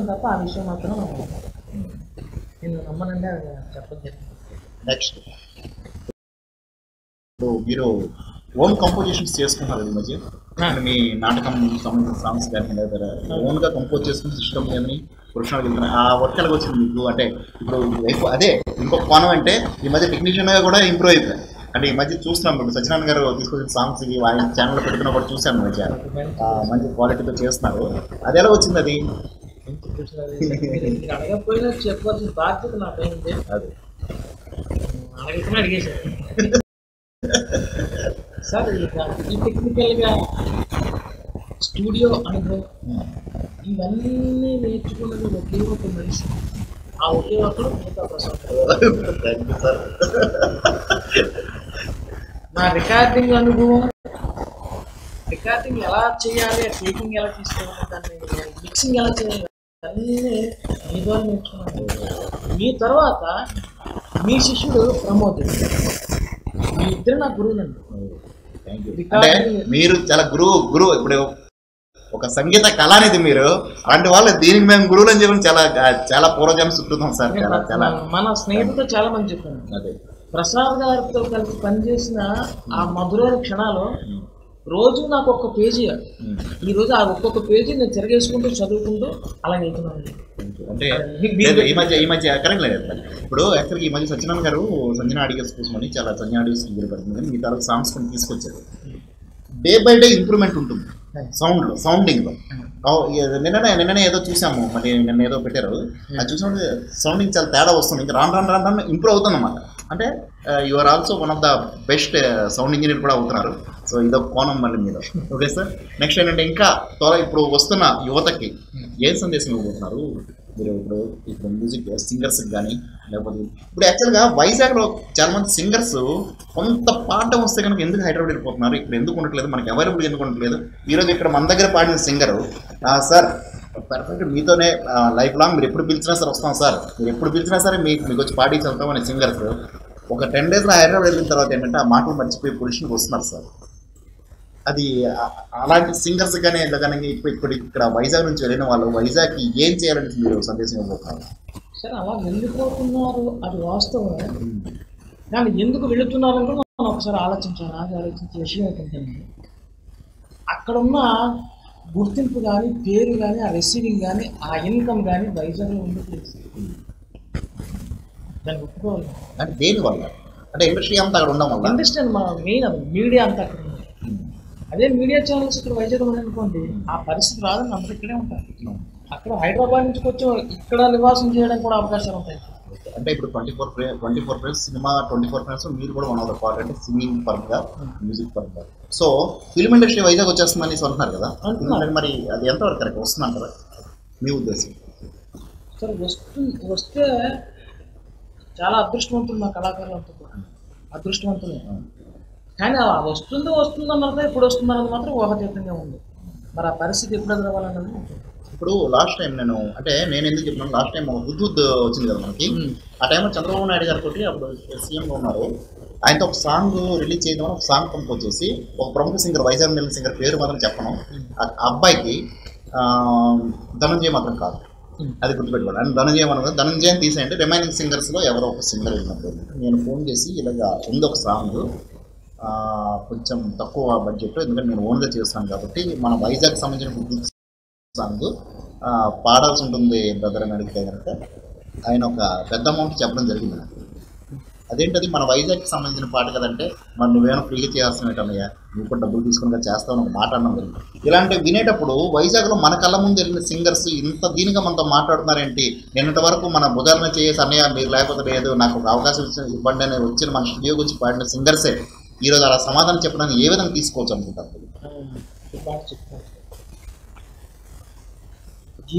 [SPEAKER 2] తప్ప ఆ విషయం మాత్రం నేను నమ్మనండి, అది చెప్పడం.
[SPEAKER 1] నెక్స్ట్ మీరు ఓన్ కంపోజిషన్స్ చేసుకుంటారు ఈ మధ్య అంటే మీ నాటకం సంబంధించిన సాంగ్స్ కానీ లేదా ఓన్గా కంపోజ్ చేసుకుని సిస్టమ్ కానీ ప్రొఫెషనల్ వెళ్తున్నాయి ఆ వర్క్ ఎలాగ వచ్చింది మీకు అంటే ఇప్పుడు ఎక్కువ అదే ఇంకొక కోణం అంటే ఈ మధ్య టెక్నీషియన్గా కూడా ఇంప్రూవ్ అయిపోయాయి అంటే ఈ మధ్య చూస్తున్నాం ఇప్పుడు సత్యనారాయణ గారు తీసుకొచ్చిన సాంగ్స్ ఆయన ఛానల్లో పెట్టుకున్న కూడా చూశాను మధ్య మంచి క్వాలిటీతో చేస్తున్నారు అది ఎలా వచ్చింది అది
[SPEAKER 2] అడగకపోయినా చెప్పాల్సిన బాధ్యత నాకు అయింది.
[SPEAKER 1] అది
[SPEAKER 2] అడగకుండా అడిగేశారు సార్. ఈ టెక్నికల్గా స్టూడియో అనుభవం ఇవన్నీ నేర్చుకున్నది ఒకే ఒక మనిషి, ఆ ఒకే ఒకరు మిగతా ప్రసాద్. నా రికార్డింగ్ అనుభవం, రికార్డింగ్ ఎలా చేయాలి, టేకింగ్ ఎలా తీసుకోవాలి, దాన్ని మిక్సింగ్ ఎలా చేయాలి అన్నీ మీ ద్వారా నేర్చుకున్నాను. మీ తర్వాత మీ శిష్యుడు ప్రమోద్, మీ ఇద్దరు నా గురువులండి.
[SPEAKER 1] అంటే మీరు చాలా గురువు ఇప్పుడు ఒక సంగీత కళ అనేది మీరు అలాంటి వాళ్ళు దీనికి మేము గురువులు అని చెప్పి చాలా చాలా పూర్వజన్మ సుకృతం సార్. చాలా
[SPEAKER 2] మన స్నేహితులతో చాలా మంది చెప్పాను. అదే ప్రసాద్ గారితో కలిసి పనిచేసిన ఆ మధుర క్షణాలు రోజు నాకు ఒక్క పేజీ, ఈ రోజు ఆ ఒక్కొక్క పేజీ నేను తిరగేసుకుంటూ చదువుకుంటూ అలా వెళ్తున్నాను.
[SPEAKER 1] అంటే ఈ మధ్య కరెక్ట్ లేదు ఇప్పుడు యాక్చువల్గా ఈ మధ్య సత్యనారాయణ గారు సంజన ఆడియోస్ కోసమని చాలా సంజన ఆడియోస్ గురిపడుతుంది కానీ మీ తరగతి సాంగ్స్ కొన్ని తీసుకొచ్చారు. డే బై డే ఇంప్రూవ్మెంట్ ఉంటుంది సౌండింగ్లో. నిన్ననే ఏదో చూసాము మరి నిన్న ఏదో పెట్టారు అది చూసినప్పుడు సౌండింగ్ చాలా తేడా వస్తుంది. ఇంకా రాను ఇంప్రూవ్ అవుతుంది అన్నమాట. అంటే you are also one of the best sound engineer కూడా అవుతున్నారు. సో ఇదొక కోణం మళ్ళీ మీరు. ఓకే సార్, నెక్స్ట్ ఏంటంటే ఇంకా ఇప్పుడు వస్తున్న యువతకి ఏం సందేశం ఇవ్వబోతున్నారు మీరు? ఇప్పుడు మ్యూజిక్ సింగర్స్కి కానీ లేకపోతే ఇప్పుడు యాక్చువల్గా వైజాగ్లో చాలా మంది సింగర్స్ కొంత పాట వస్తే కనుక ఎందుకు హైదరాబాద్ వెళ్ళిపోతున్నారు, ఇక్కడ ఎందుకు ఉండట్లేదు, మనకి అవైలబుల్ ఎందుకు ఉండట్లేదు? ఈరోజు ఇక్కడ మన దగ్గర పాడిన సింగరు సార్ పర్ఫెక్ట్ మీతోనే లైఫ్ లాంగ్ మీరు ఎప్పుడు పిలిచినా సార్ వస్తాం సార్, మీరు ఎప్పుడు పిలిచినా సరే మీకు వచ్చి పార్టీ వెళ్తాం అనే సింగర్స్ ఒక 10 daysలో హైదరాబాద్ వెళ్ళిన తర్వాత ఏంటంటే ఆ మాటలు మర్చిపోయే పొజిషన్కి వస్తున్నారు సార్. అది అలాంటి సింగర్స్ కానీ కానీ ఇప్పుడు ఇక్కడ వైజాగ్ నుంచి వెళ్ళిన వాళ్ళు వైజాగ్కి ఏం చేయాలని మీరు సందేశం ఇవ్వబోతున్నారు
[SPEAKER 2] సార్? అలా వెళ్ళిపోతున్నారు అది వాస్తవం, కానీ ఎందుకు వెళుతున్నారంటే మనం ఒకసారి ఆలోచించే విషయం ఏంటంటే అక్కడున్న గుర్తింపు కానీ పేరు కానీ ఆ రిసీవింగ్ కానీ ఆ ఇన్కమ్ కానీ వైజాగ్లో ఉండట్లేదు. దాన్ని ఒప్పుకోవాలి.
[SPEAKER 1] అంటే దేనివల్ల? అంటే ఇండస్ట్రీ అంతా అక్కడ ఉండడం వల్ల.
[SPEAKER 2] ఇండస్ట్రీ మన మెయిన్ అది మీడియా అంతా అక్కడ ఉంది. అదే మీడియా ఛానల్స్ ఇక్కడ వైజాగ్లో ఉన్నాయనుకోండి ఆ పరిస్థితి రాదని అందరూ ఇక్కడే ఉంటారు. అక్కడ హైదరాబాద్ నుంచి కొంచెం ఇక్కడ నివాసం చేయడానికి కూడా అవకాశాలు ఉంటాయి.
[SPEAKER 1] అంటే ఇప్పుడు 24 ఫ్రెండ్స్ సినిమా 24 ఫ్రెండ్స్ మీరు కూడా వన్ ఆఫ్ ద పార్ట్ అంటే సింగింగ్ పరంగా మ్యూజిక్ పరంగా. సో ఫిల్మ్ ఇండస్ట్రీ వైజాగ్ వచ్చేస్తుందని అంటున్నారు కదా, మరి అది ఎంతవరకు కరెక్ట్ వస్తుందంటారా మీ ఉద్దేశం?
[SPEAKER 2] సార్ వస్తే చాలా అదృష్టవంతులు మా కళాకారులంతా కూడా అదృష్టవంతులే, కానీ అలా వస్తుందన్నది ఎప్పుడు వస్తుందన్నది మాత్రం ఊహాతీతంగా ఉంది. మరి ఆ పరిస్థితి ఎప్పుడు ఎదురవ్వాలన్నది
[SPEAKER 1] ఇప్పుడు లాస్ట్ టైం నేను ఎందుకు చెప్తున్నాను, లాస్ట్ టైం హుద్హుద్ వచ్చింది కదా మనకి, ఆ టైంలో చంద్రబాబు నాయుడు గారితో అప్పుడు సీఎంగా ఉన్నారు, ఆయనతో ఒక సాంగ్ రిలీజ్ చేయడం ఒక సాంగ్ కంపోజ్ చేసి ఒక ప్రముఖ సింగర్ వైజాగ్ వెళ్ళిన సింగర్ పేరు మాత్రం చెప్పను, ఆ అబ్బాయికి ధనంజయ మాత్రం కాదు అది గుర్తుపెట్టుకోవాలి. అండ్ ధనంజయని తీసేయంటే రిమైనింగ్ సింగర్స్లో ఎవరో ఒక సింగర్ వెళ్ళినప్పుడు నేను ఫోన్ చేసి ఇలాగా ఉంది ఒక సాంగ్ కొంచెం తక్కువ బడ్జెట్, ఎందుకంటే నేను ఓన్గా చేస్తాను కాబట్టి మన వైజాగ్ సంబంధించిన సాంగ్ పాడాల్సి ఉంటుంది బ్రదర్ అని అడిగితే కనుక ఆయన ఒక పెద్ద అమౌంట్ చెప్పడం జరిగింది నాకు. అదేంటది మన వైజాగ్కి సంబంధించిన పాట కదంటే మరి నువ్వేమో ఫ్రీగా చేస్తున్నావు, నువ్వు కూడా డబ్బులు తీసుకుని చేస్తావు ఒక మాట అన్నాం జరిగింది. ఇలాంటివి వినేటప్పుడు వైజాగ్లో మన కళ్ళ ముందు వెళ్ళిన సింగర్స్ ఇంత దీనిగా మనతో మాట్లాడుతున్నారేంటి, నిన్నటి వరకు మన భుజాలను చేసి అన్నయ్య మీరు లేకపోతే లేదు నాకు ఒక అవకాశం ఇవ్వండి అని వచ్చిన మన స్టూడియోకి వచ్చి పాడిన సింగర్సే ఈరోజు అలా సమాధానం చెప్పడానికి ఏ విధంగా తీసుకోవచ్చు అనుకుంటారు?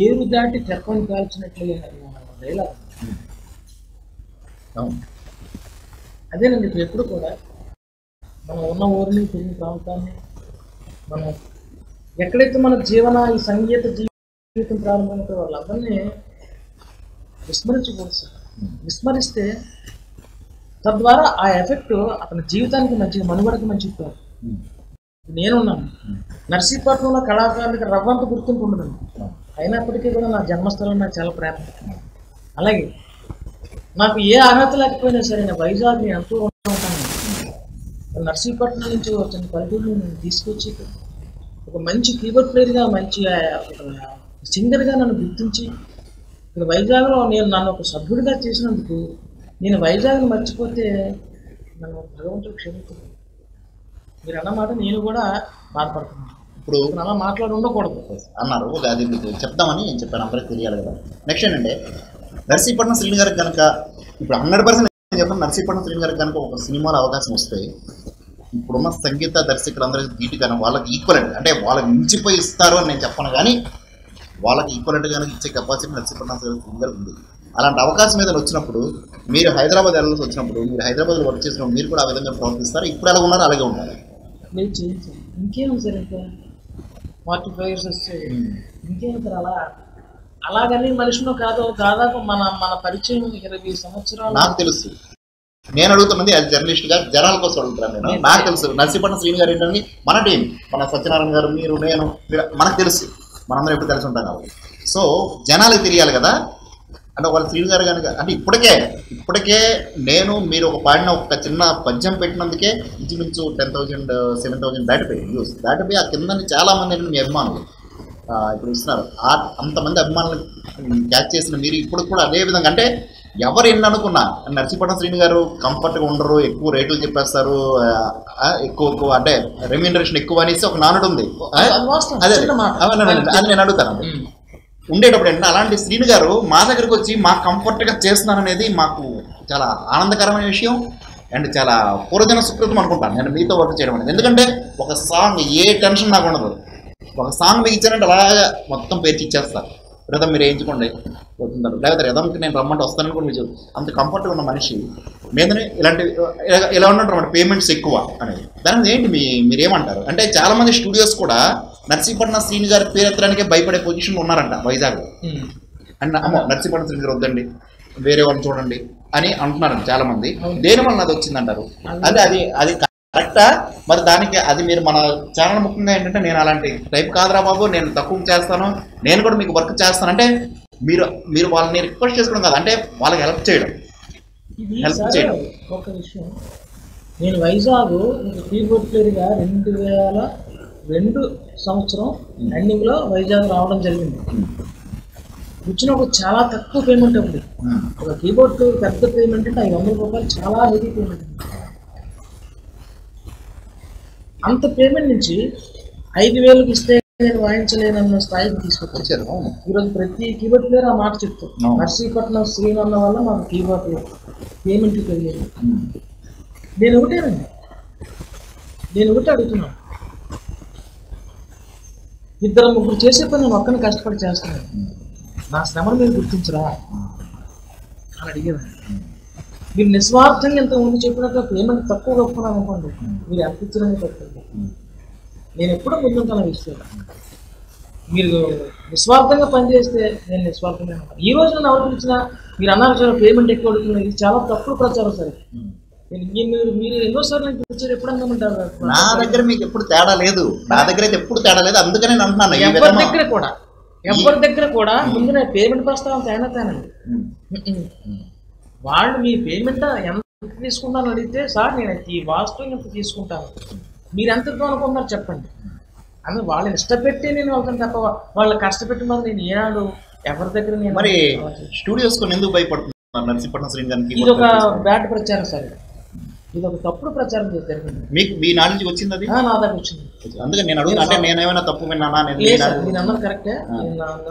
[SPEAKER 2] ఏరు దాటి తెప్పని కాల్చినట్లుగా డైలాగ్ అదేనండి. ఇప్పుడు ఎప్పుడు కూడా మనం ఉన్న ఊరిని తిరిగి ప్రాంతాన్ని మనం ఎక్కడైతే మన ఈ సంగీత జీవితం ప్రారంభమైతే వాళ్ళందరినీ విస్మరించకూడదు. విస్మరిస్తే తద్వారా ఆ ఎఫెక్ట్ అతని జీవితానికి మంచిది, మనుగడకి మంచిది కాదు. నేనున్నాను నర్సీపట్నంలో కళాకారులకి రవ్వంత గుర్తింపు ఉండదండి, అయినప్పటికీ కూడా నా జన్మస్థలం నాకు చాలా ప్రేమ. అలాగే నాకు ఏ అర్హత లేకపోయినా సరే నేను వైజాగ్ని ఎంతో ఉంటాను. నర్సీపట్నం నుంచి వచ్చిన పల్లెటూరుని నేను తీసుకొచ్చి ఒక మంచి కీబోర్డ్ ప్లేయర్గా, మంచి సింగర్గా నన్ను గుర్తించి ఇక్కడ వైజాగ్లో నన్ను ఒక సభ్యుడిగా చేసినందుకు నేను వైజాగ్ని మర్చిపోతే నన్ను భగవంతుడు క్షమించదు. మీరు అన్నమాట నేను కూడా బాధపడుతున్నాను.
[SPEAKER 1] ఇప్పుడు
[SPEAKER 2] అలా మాట్లాడి ఉండకూడదు
[SPEAKER 1] అన్నారు, అది మీకు చెప్తామని నేను చెప్పాను, అందరికీ తెలియాలి కదా. నెక్స్ట్ ఏంటంటే నర్సీపట్నం శ్రీని గారికి కనుక ఇప్పుడు 100% నేను చెప్పాను, నర్సీపట్నం శ్రీని గారికి కనుక ఒక సినిమాలో అవకాశం వస్తే ఇప్పుడున్న సంగీత దర్శకులందరికీ ధీటుగాను వాళ్ళకి ఈక్వలెంట్, అంటే వాళ్ళకి మించిపోయి ఇస్తారు అని నేను చెప్పను, కానీ వాళ్ళకి ఈక్వలెంట్గానే ఇచ్చే కెపాసిటీ నర్సీపట్నం శ్రీని గారికి ఉంది. అలాంటి అవకాశం ఏదైనా వచ్చినప్పుడు మీరు హైదరాబాద్ వెళ్ళాల్సి వచ్చినప్పుడు, మీరు హైదరాబాద్లో వర్క్ చేసినప్పుడు మీరు కూడా ఆ విధంగా ప్రవర్తిస్తారు. ఇప్పుడు ఎలా ఉన్నారు అలాగే ఉండాలి.
[SPEAKER 2] లేదు చేయించాలి. ఇంకేం సార్, ఇంకా 45 years వస్తే ఇంకేం సార్, అలాగని మనిషిలో కాదు, దాదాపు మన పరిచయం 20 సంవత్సరాలు.
[SPEAKER 1] నాకు తెలుసు, నేను అడుగుతున్నది అది జర్నలిస్ట్గా జనాల కోసం అడుగుతున్నాను నేను. నాకు తెలుసు నర్సీపట్నం శ్రీని గారు ఏంటని మన టీం, మన సత్యనారాయణ గారు, మీరు, నేను, మనకు తెలుసు, మనందరం ఎప్పుడు కలిసి ఉంటాం కాబట్టి. సో జనాలకు తెలియాలి కదా. అంటే వాళ్ళ శ్రీని గారు కనుక అంటే ఇప్పటికే మీరు ఒక పాడిన ఒక చిన్న పద్యం పెట్టినందుకే ఇంచుమించు 10,000 7,000 దాటిపోయి ఆ కింద చాలామంది మీ అభిమానులు ఇప్పుడు ఇస్తున్నారు. అంతమంది అభిమానులు క్యాచ్ చేసిన మీరు ఇప్పుడు కూడా అదే విధంగా, అంటే ఎవరు ఎన్ని అనుకున్నా నర్సీపట్నం శ్రీని గారు కంఫర్ట్గా ఉండరు, ఎక్కువ రేట్లు చెప్పేస్తారు, ఎక్కువ అంటే రెమ్యూనరేషన్ ఎక్కువ అనేసి ఒక నానుడు ఉంది. అదే అది నేను అడుగుతాను ఉండేటప్పుడు ఏంటంటే అలాంటి శ్రీని గారు మా దగ్గరకు వచ్చి మా కంఫర్ట్గా చేస్తున్నారనేది మాకు చాలా ఆనందకరమైన విషయం అండ్ చాలా పూర్వజన సుకృతం అనుకుంటాను నేను మీతో వర్క్ చేయడం అనేది. ఎందుకంటే ఒక సాంగ్ ఏ టెన్షన్ నాకు ఉండదు, ఒక సాంగ్ మీకు ఇచ్చారంటే అలాగా మొత్తం పేర్చి ఇచ్చేస్తారు. రిధం మీరు వేయించుకోండి పోతుంటారు, లేకపోతే రిధంకి నేను రమ్మంటే వస్తానని కూడా మీరు అంత కంఫర్ట్గా ఉన్న మనిషి మీదనే ఇలాంటి ఇలా ఉన్నట్టు అన్నమాట పేమెంట్స్ ఎక్కువ అనేది. దాని ఏంటి మీరేమంటారు? అంటే చాలామంది స్టూడియోస్ కూడా నర్సీపట్నం శ్రీని గారి పేరు ఎత్తడానికే భయపడే పొజిషన్లో ఉన్నారంట వైజాగ్లో. అండ్ అమ్మో నర్సీపట్నం శ్రీని గారు వద్దండి, వేరే వాళ్ళని చూడండి అని అంటున్నారంట చాలామంది. దేనివల్ల అది వచ్చిందంటారు? అది కరెక్టా? మరి దానికి అది మీరు మన ఛానల్ ముఖ్యంగా ఏంటంటే నేను అలాంటి టైప్ కాదురా బాబు, నేను తక్కువ చేస్తాను, నేను కూడా మీకు వర్క్ చేస్తాను అంటే మీరు వాళ్ళని రిక్వెస్ట్ చేసుకోవడం కాదు, అంటే వాళ్ళకి హెల్ప్ చేయడం.
[SPEAKER 2] ఒక విషయం, నేను వైజాగ్ కీబోర్డ్ ప్లేయర్గా 2002 సంవత్సరం ఎండింగ్లో వైజాగ్ రావడం జరిగింది. వచ్చినప్పుడు చాలా తక్కువ పేమెంట్ ఉంది. ఒక కీబోర్డ్ పెద్ద పేమెంట్ అంటే 500 రూపాయలు, చాలా హెవీ పేమెంట్. అంత పేమెంట్ నుంచి 5,000కి ఇస్తే నేను వాయించలేనన్న స్థాయికి తీసుకొచ్చారు. ఈరోజు ప్రతి కీబోర్డ్ ప్లేయర్ ఆ మాట చెప్తారు. నర్సీపట్నం శ్రీని అన్న వల్ల మాకు కీబోర్డ్ పేమెంట్ పెరిగేది. నేను ఒకటే అడుగుతున్నాను, 2-3 చేసే పని నేను ఒక్కరిని కష్టపడి చేస్తున్నాను, నా శ్రమను మీరు గుర్తించరా అని అడిగేదాన్ని. మీరు నిస్వార్థంగా ఇంతకుముందు చెప్పినట్టు పేమెంట్ తక్కువ కప్పుకున్నాను అనుకోండి, మీరు ఎంత ఇచ్చినా తక్కువ. నేను ఎప్పుడూ ముందుంటాను విషయాలు. మీరు నిస్వార్థంగా పనిచేస్తే నేను నిస్వార్థంగా ఉంటాను. ఈ రోజు నన్ను ఎవరికి ఇచ్చినా మీరు అన్నారు పేమెంట్ ఎక్కువ అడుగుతున్నారు, ఇది చాలా తప్పుడు ప్రచారం సరే. మీరు ఎన్నోసార్లు పిలిచారు, ఎప్పుడన్నా ఉంటారు.
[SPEAKER 1] నా దగ్గర మీకు ఎప్పుడు తేడా లేదు, నా దగ్గర అయితే ఎప్పుడు తేడా లేదు, అందుకనే నేను అంటున్నాను.
[SPEAKER 2] ఎవరి దగ్గర కూడా ముందు పేమెంట్ ప్రస్తావన తేనండి. వాళ్ళు మీ పేమెంట్ ఎంత తీసుకుంటాను అడిగితే, సార్ నేను ఈ వాస్తవం ఎంత తీసుకుంటాను, మీరు ఎంతతో అనుకుంటున్నారు చెప్పండి. అందులో వాళ్ళని ఇష్టపెట్టి నేను వెళ్తాను తప్ప వాళ్ళు కష్టపెట్టి మరి నేను ఏనాడు ఎవరి దగ్గర నేను.
[SPEAKER 1] మరి స్టూడియోస్ కొన్ని ఎందుకు భయపడుతున్నారు నర్సీపట్నం శ్రీని గారికి?
[SPEAKER 2] ఇది ఒక బ్యాడ్ ప్రచారం సార్, ఇది ఒక తప్పుడు ప్రచారం జరిగింది.
[SPEAKER 1] మీకు మీ నాలెడ్జ్ వచ్చింది? అది
[SPEAKER 2] నా దగ్గర వచ్చింది,
[SPEAKER 1] అందుకని నేను అడుగుతాను. అంటే నేనేమైనా తప్పు విన్నానా?
[SPEAKER 2] మీరు అన్నారు కరెక్టే,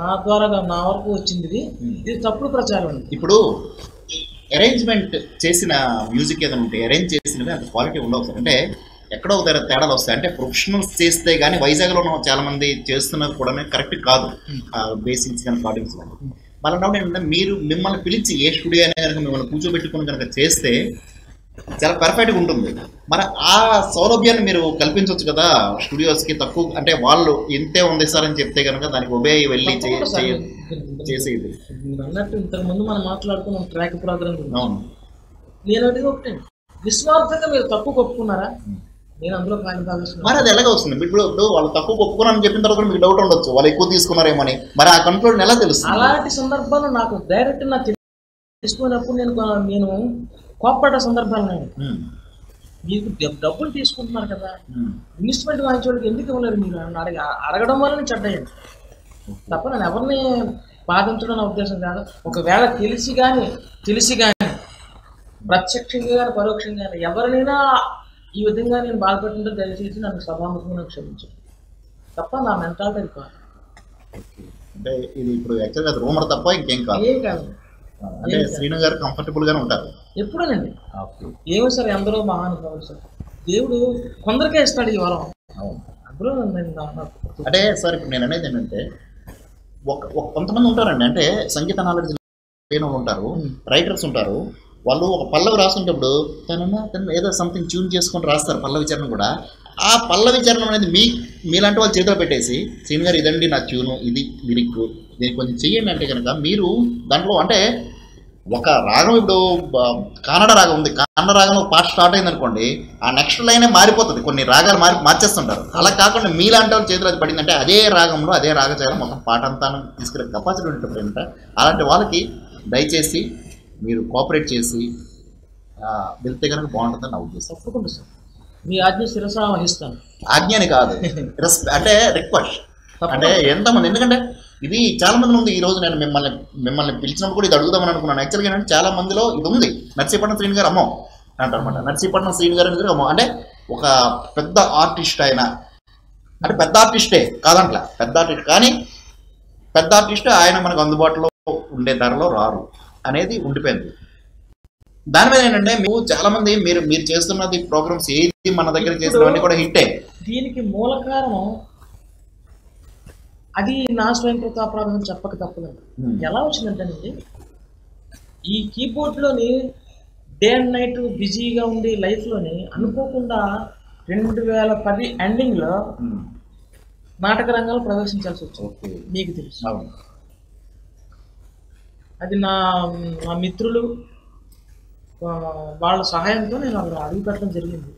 [SPEAKER 2] నా ద్వారా నా వరకు వచ్చింది. ఇది తప్పుడు ప్రచారం.
[SPEAKER 1] ఇప్పుడు అరేంజ్మెంట్ చేసిన మ్యూజిక్ ఏదైనా ఉంటే అరేంజ్ చేసినవి అంత క్వాలిటీ ఉండవు సార్, అంటే ఎక్కడో ఒక దగ్గర తేడాలు వస్తాయి. అంటే ప్రొఫెషనల్స్ చేస్తే కానీ వైజాగ్లో ఉన్న చాలా మంది చేస్తున్నది కూడా కరెక్ట్ కాదు, బేసిక్స్ కానీ కార్డింగ్స్ కానీ. మళ్ళీ ఏంటంటే మిమ్మల్ని పిలిచి ఏ స్టూడియో అయినా కనుక మిమ్మల్ని కూర్చోబెట్టుకుని కనుక చేస్తే చాలా పర్ఫెక్ట్గా ఉంటుంది. మరి ఆ సౌలభ్యాన్ని మీరు కల్పించవచ్చు కదా స్టూడియోస్కి. తక్కువ అంటే వాళ్ళు ఇంతే ఉంది సార్ అని చెప్తే కనుక దానికి ఒబే వెళ్ళి చేసేది.
[SPEAKER 2] అన్నట్టు ఇంతకుముందు మనం మాట్లాడుకున్నాం ట్రాక్ ప్రోగ్రామ్ గురించి. నేను అడిగి ఒకటే, నిస్వార్థంగా మీరు తక్కువ కొట్టుకున్నారా? నేను అందులో
[SPEAKER 1] మరి అది ఎలాగ వస్తుంది? ఇప్పుడు వాళ్ళు తక్కువ ఒప్పుకున్నారని చెప్పిన తర్వాత మీకు డౌట్ ఉండొచ్చు, వాళ్ళు ఎక్కువ తీసుకున్నారేమని. మరి ఆ కంట్రోల్ ఎలా తెలుస్తుంది?
[SPEAKER 2] అలాంటి సందర్భాలు నాకు డైరెక్ట్ నాకు తెలుసుకున్నప్పుడు నేను కోప్పడ్డ సందర్భాలు. మీకు డబ్బులు తీసుకుంటున్నారు కదా, ఇన్వెస్ట్మెంట్ వాయించేవాడికి ఎందుకు ఇవ్వలేదు మీరు అని అడగడం వల్ల నేను చెడ్డయ్యండి తప్ప నేను ఎవరిని బాధించడం నా ఉద్దేశం కాదు. ఒకవేళ తెలిసి కానీ ప్రత్యక్షంగా కానీ పరోక్షంగా కానీ ఎవరినైనా ఈ విధంగా నేను బాధపడుతుంటే దయచేసి నన్ను సభాముఖంగా క్షమించండి తప్ప నా మెంటాలిటీ అది కాదు.
[SPEAKER 1] అంటే ఇది ఇప్పుడు యాక్చువల్గా రూమర్ తప్ప ఇంకేం కాదు.
[SPEAKER 2] ఏం కాదు.
[SPEAKER 1] అంటే శ్రీను గారు కంఫర్టబుల్ గానే ఉంటారు
[SPEAKER 2] ఎప్పుడేనండి. ఏమో సార్ ఎందరో మహానుభావులు సార్, దేవుడు కొందరికే ఇస్తాడు ఈ వరం. అందులో
[SPEAKER 1] అంటే సార్ ఇప్పుడు నేను అనేది ఏంటంటే కొంతమంది ఉంటారండి, అంటే సంగీత నాలెడ్జ్ లేని వాళ్ళు ఉంటారు, రైటర్స్ ఉంటారు. వాళ్ళు ఒక పల్లవి రాస్తుంటప్పుడు తను ఏదో సంథింగ్ ట్యూన్ చేసుకొని రాస్తారు పల్లవి చరణం కూడా. ఆ పల్లవి చరణం అనేది మీలాంటి వాళ్ళు చేతిలో పెట్టేసి శ్రీను గారు ఇదండి నా ట్యూను, ఇది లిరిక్, దీన్ని కొంచెం చెయ్యండి అంటే కనుక మీరు దాంట్లో అంటే ఒక రాగం ఇప్పుడు కన్నడ రాగం ఉంది, కన్నడ రాగంలో పాట స్టార్ట్ అయింది అనుకోండి, ఆ నెక్స్ట్ లైనే మారిపోతుంది, కొన్ని రాగాలు మార్చేస్తుంటారు. అలా కాకుండా మీలాంటి వాళ్ళ చేతిలో అది పడిందంటే అదే రాగంలో అదే రాగచైలం మొత్తం పాట అంతా తీసుకునే కెపాసిటీ ఉంటుంది ఏంటంటే అలాంటి వాళ్ళకి దయచేసి మీరు కోఆపరేట్ చేసి వెళ్తే కనుక బాగుంటుందని నా ఉద్దేశం.
[SPEAKER 2] తప్పకుండా సార్, మీ ఆజ్ఞ శిరసా వహిస్తాను.
[SPEAKER 1] ఆజ్ఞని కాదు, అంటే రిక్వెస్ట్. అంటే ఎంతమంది, ఎందుకంటే ఇది చాలా మంది ఉంది. ఈ రోజు నేను మిమ్మల్ని పిలిచినప్పుడు కూడా ఇది అడుగుదామని అనుకున్నాను. యాక్చువల్గా ఏంటంటే చాలా మందిలో ఇది ఉంది. నర్సీపట్నం శ్రీను గారు అమ్మో అంటారనమాట. నర్సీపట్నం శ్రీను గారు అనేది అమ్మో అంటే ఒక పెద్ద ఆర్టిస్ట్ ఆయన, అంటే పెద్ద ఆర్టిస్టే కాదంట్లా, పెద్ద ఆర్టిస్ట్, కానీ పెద్ద ఆర్టిస్ట్ ఆయన మనకు అందుబాటులో ఉండే ధరలో రారు అనేది ఉండిపోయింది. దాని మీద ఏంటంటే మీకు చాలా మంది మీరు చేస్తున్నది ప్రోగ్రామ్స్ ఏది మన దగ్గర చేసినవన్నీ కూడా హిట్టే.
[SPEAKER 2] దీనికి మూల కారణం అది నా స్వయంకృత అపరాధం చెప్పక తప్పదండి. ఎలా వచ్చిందంటేనండి, ఈ కీబోర్డ్లోని డే అండ్ నైట్ బిజీగా ఉండి లైఫ్లోని అనుకోకుండా 2010 ఎండింగ్లో నాటక రంగంలో ప్రవేశించాల్సి వచ్చింది. మీకు తెలుసు, అది నా మిత్రులు వాళ్ళ సహాయంతో నేను అక్కడ అడుగు పెట్టడం జరిగింది.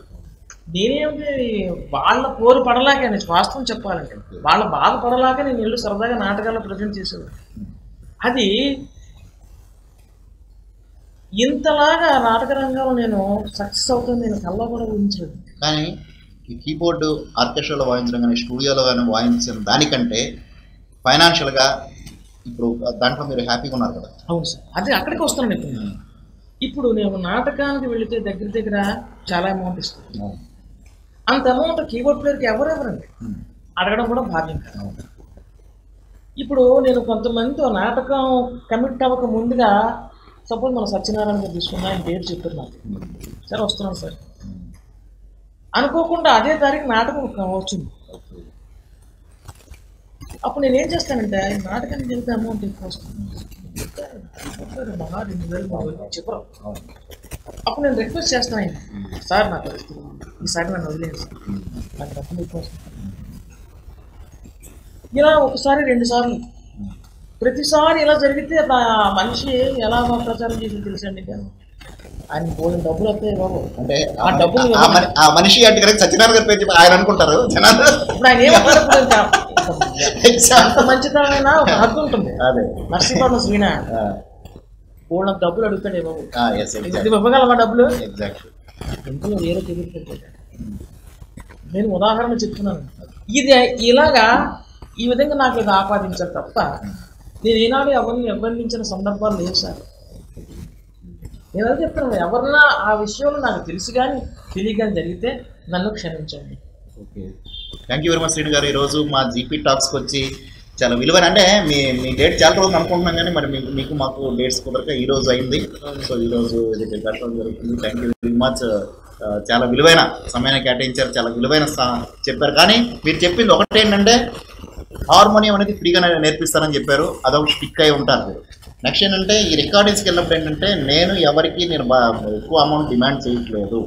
[SPEAKER 2] నేనేమిటి వాళ్ళ పోరు పడలేక, వాస్తవం చెప్పాలంటే వాళ్ళ బాధ పడలేక నేను ఇల్లు సరదాగా నాటకాల్లో ప్రజెంట్ చేసేవాడు. అది ఇంతలాగా నాటక రంగంలో నేను సక్సెస్ అవుతుంది నేను కల్లా కూడా ఊహించలేదు.
[SPEAKER 1] కానీ ఈ కీబోర్డు ఆర్కెస్ట్రాలో వాయించడం కానీ స్టూడియోలో కానీ వాయించిన దానికంటే ఫైనాన్షియల్గా ఇప్పుడు దాంట్లో మీరు హ్యాపీగా ఉన్నారు కదా.
[SPEAKER 2] అవును సార్, అదే అక్కడికి వస్తున్నాను. ఇప్పుడు నేను నాటకానికి వెళితే దగ్గర చాలా అమౌంట్ ఇస్తాను. అంత అమౌంట్ కీబోర్డ్ ప్లేయర్కి ఎవరెవరండి అడగడం కూడా భావ్యం కాదు. ఇప్పుడు నేను కొంతమందితో నాటకం కమిట్ అవ్వక ముందుగా, సపోజ్ మన సత్యనారాయణ గారు తీసుకున్నా, ఆయన డేట్ చెప్తున్నారు, సరే వస్తున్నాను సార్ అనుకోకుండా అదే తారీఖు నాటకం వచ్చింది. అప్పుడు నేనేం చేస్తానంటే నాటకానికి వెళ్తే అమౌంట్ ఎక్కువ వస్తుంది, 2000 చెప్పరు. అప్పుడు నేను రిక్వెస్ట్ చేస్తాను ఆయన, సార్ నా పరిస్థితి ఈసారి నన్ను వదిలేదు సార్, నాకు డబ్బులు ఎక్కువ వస్తుంది. ఇలా ఒకసారి 2 సార్లు, ప్రతిసారి ఇలా జరిగితే మనిషి ఎలా ప్రచారం చేసి తెలుసండి. ఆయన పోయిన డబ్బులు వస్తాయి బాబు,
[SPEAKER 1] అంటే ఆ డబ్బులు ఆ మనిషి అంటే కరెక్ట్ సత్యనారాయణ గారి పేరు ఆయన అనుకుంటారు జనాలు.
[SPEAKER 2] ఇప్పుడు ఆయన ఏమంటారు, అంత మంచితనమైన ఒక హక్కు ఉంటుంది.
[SPEAKER 1] అదే
[SPEAKER 2] నర్సీపట్నం శ్రీనారాయణ పోయిన డబ్బులు అడుగుతాడే బాబు,
[SPEAKER 1] ఎగ్జాక్ట్
[SPEAKER 2] ఇవ్వగలమా డబ్బులు,
[SPEAKER 1] ఎగ్జాక్ట్
[SPEAKER 2] ఇంట్లో వేరే తిరుగుతుంది. నేను ఉదాహరణ చెప్తున్నాను. ఇది ఇలాగా ఈ విధంగా నాకు ఇది ఆపాదించారు తప్ప నేను ఏనాడు ఎవరిని ఇబ్బందించిన సందర్భాలు లేవు సార్. నేను అదే చెప్తున్నాను, ఎవరన్నా ఆ విషయంలో నాకు తెలిసి కానీ తెలియ కానీ జరిగితే నన్ను క్షమించండి.
[SPEAKER 1] Okay, thank you very much Srinu గారు. ఈరోజు మా జీపీ టాక్స్కి వచ్చి చాలా విలువైన, అంటే మీ డేట్ చాలా రోజులు అనుకుంటున్నాం కానీ మరి మీకు మాకు డేట్స్ కుదరక ఈరోజు అయింది. సో ఈరోజు ఇది పెట్టడం జరుగుతుంది. Thank you very much. చాలా విలువైన సమయాన్ని కేటాయించారు, చాలా విలువైన చెప్పారు. కానీ మీరు చెప్పింది ఒకటి ఏంటంటే హార్మోనియం అనేది ఫ్రీగా నేర్పిస్తానని చెప్పారు, అదొకటి స్టిక్ అయి ఉంటారు మీరు. నెక్స్ట్ ఏంటంటే ఈ రికార్డింగ్స్కి వెళ్ళినప్పుడు ఏంటంటే నేను ఎవరికి ఎక్కువ అమౌంట్ డిమాండ్ చేయట్లేదు.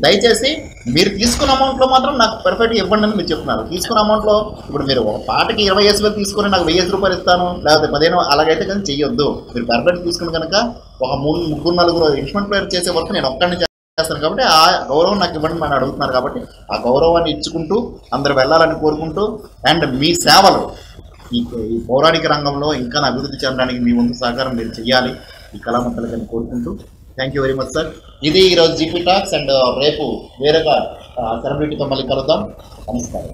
[SPEAKER 1] దయచేసి మీరు తీసుకున్న అమౌంట్లో మాత్రం నాకు పర్ఫెక్ట్గా ఇవ్వండి అని మీరు చెప్తున్నారు. తీసుకున్న అమౌంట్లో ఇప్పుడు మీరు ఒక పాటకి 20,000 తీసుకుని నాకు 1,000 రూపాయలు ఇస్తాను లేకపోతే 15, అలాగైతే కానీ చెయ్యొద్దు. మీరు పర్ఫెక్ట్ తీసుకుని కనుక ఒక 3-4 ఇన్స్ట్రుమెంట్ ప్లేయర్ చేసే వరకు నేను ఒక్కడిని చేస్తాను కాబట్టి ఆ గౌరవం నాకు ఇవ్వండి అని అడుగుతున్నారు. కాబట్టి ఆ గౌరవాన్ని ఇచ్చుకుంటూ అందరూ వెళ్ళాలని కోరుకుంటూ, అండ్ మీ సేవలు ఈ పౌరాణిక రంగంలో ఇంకా అభివృద్ధి చెందడానికి మీ వంతు సహకారం మీరు చేయాలి ఈ కళామంతలకని కోరుకుంటూ thank you very much sir. ఇది ఈరోజు జీపీ టాక్స్. అండ్ రేపు వేరొక సెలబ్రిటీతో మళ్ళీ కలుద్దాం. నమస్కారం.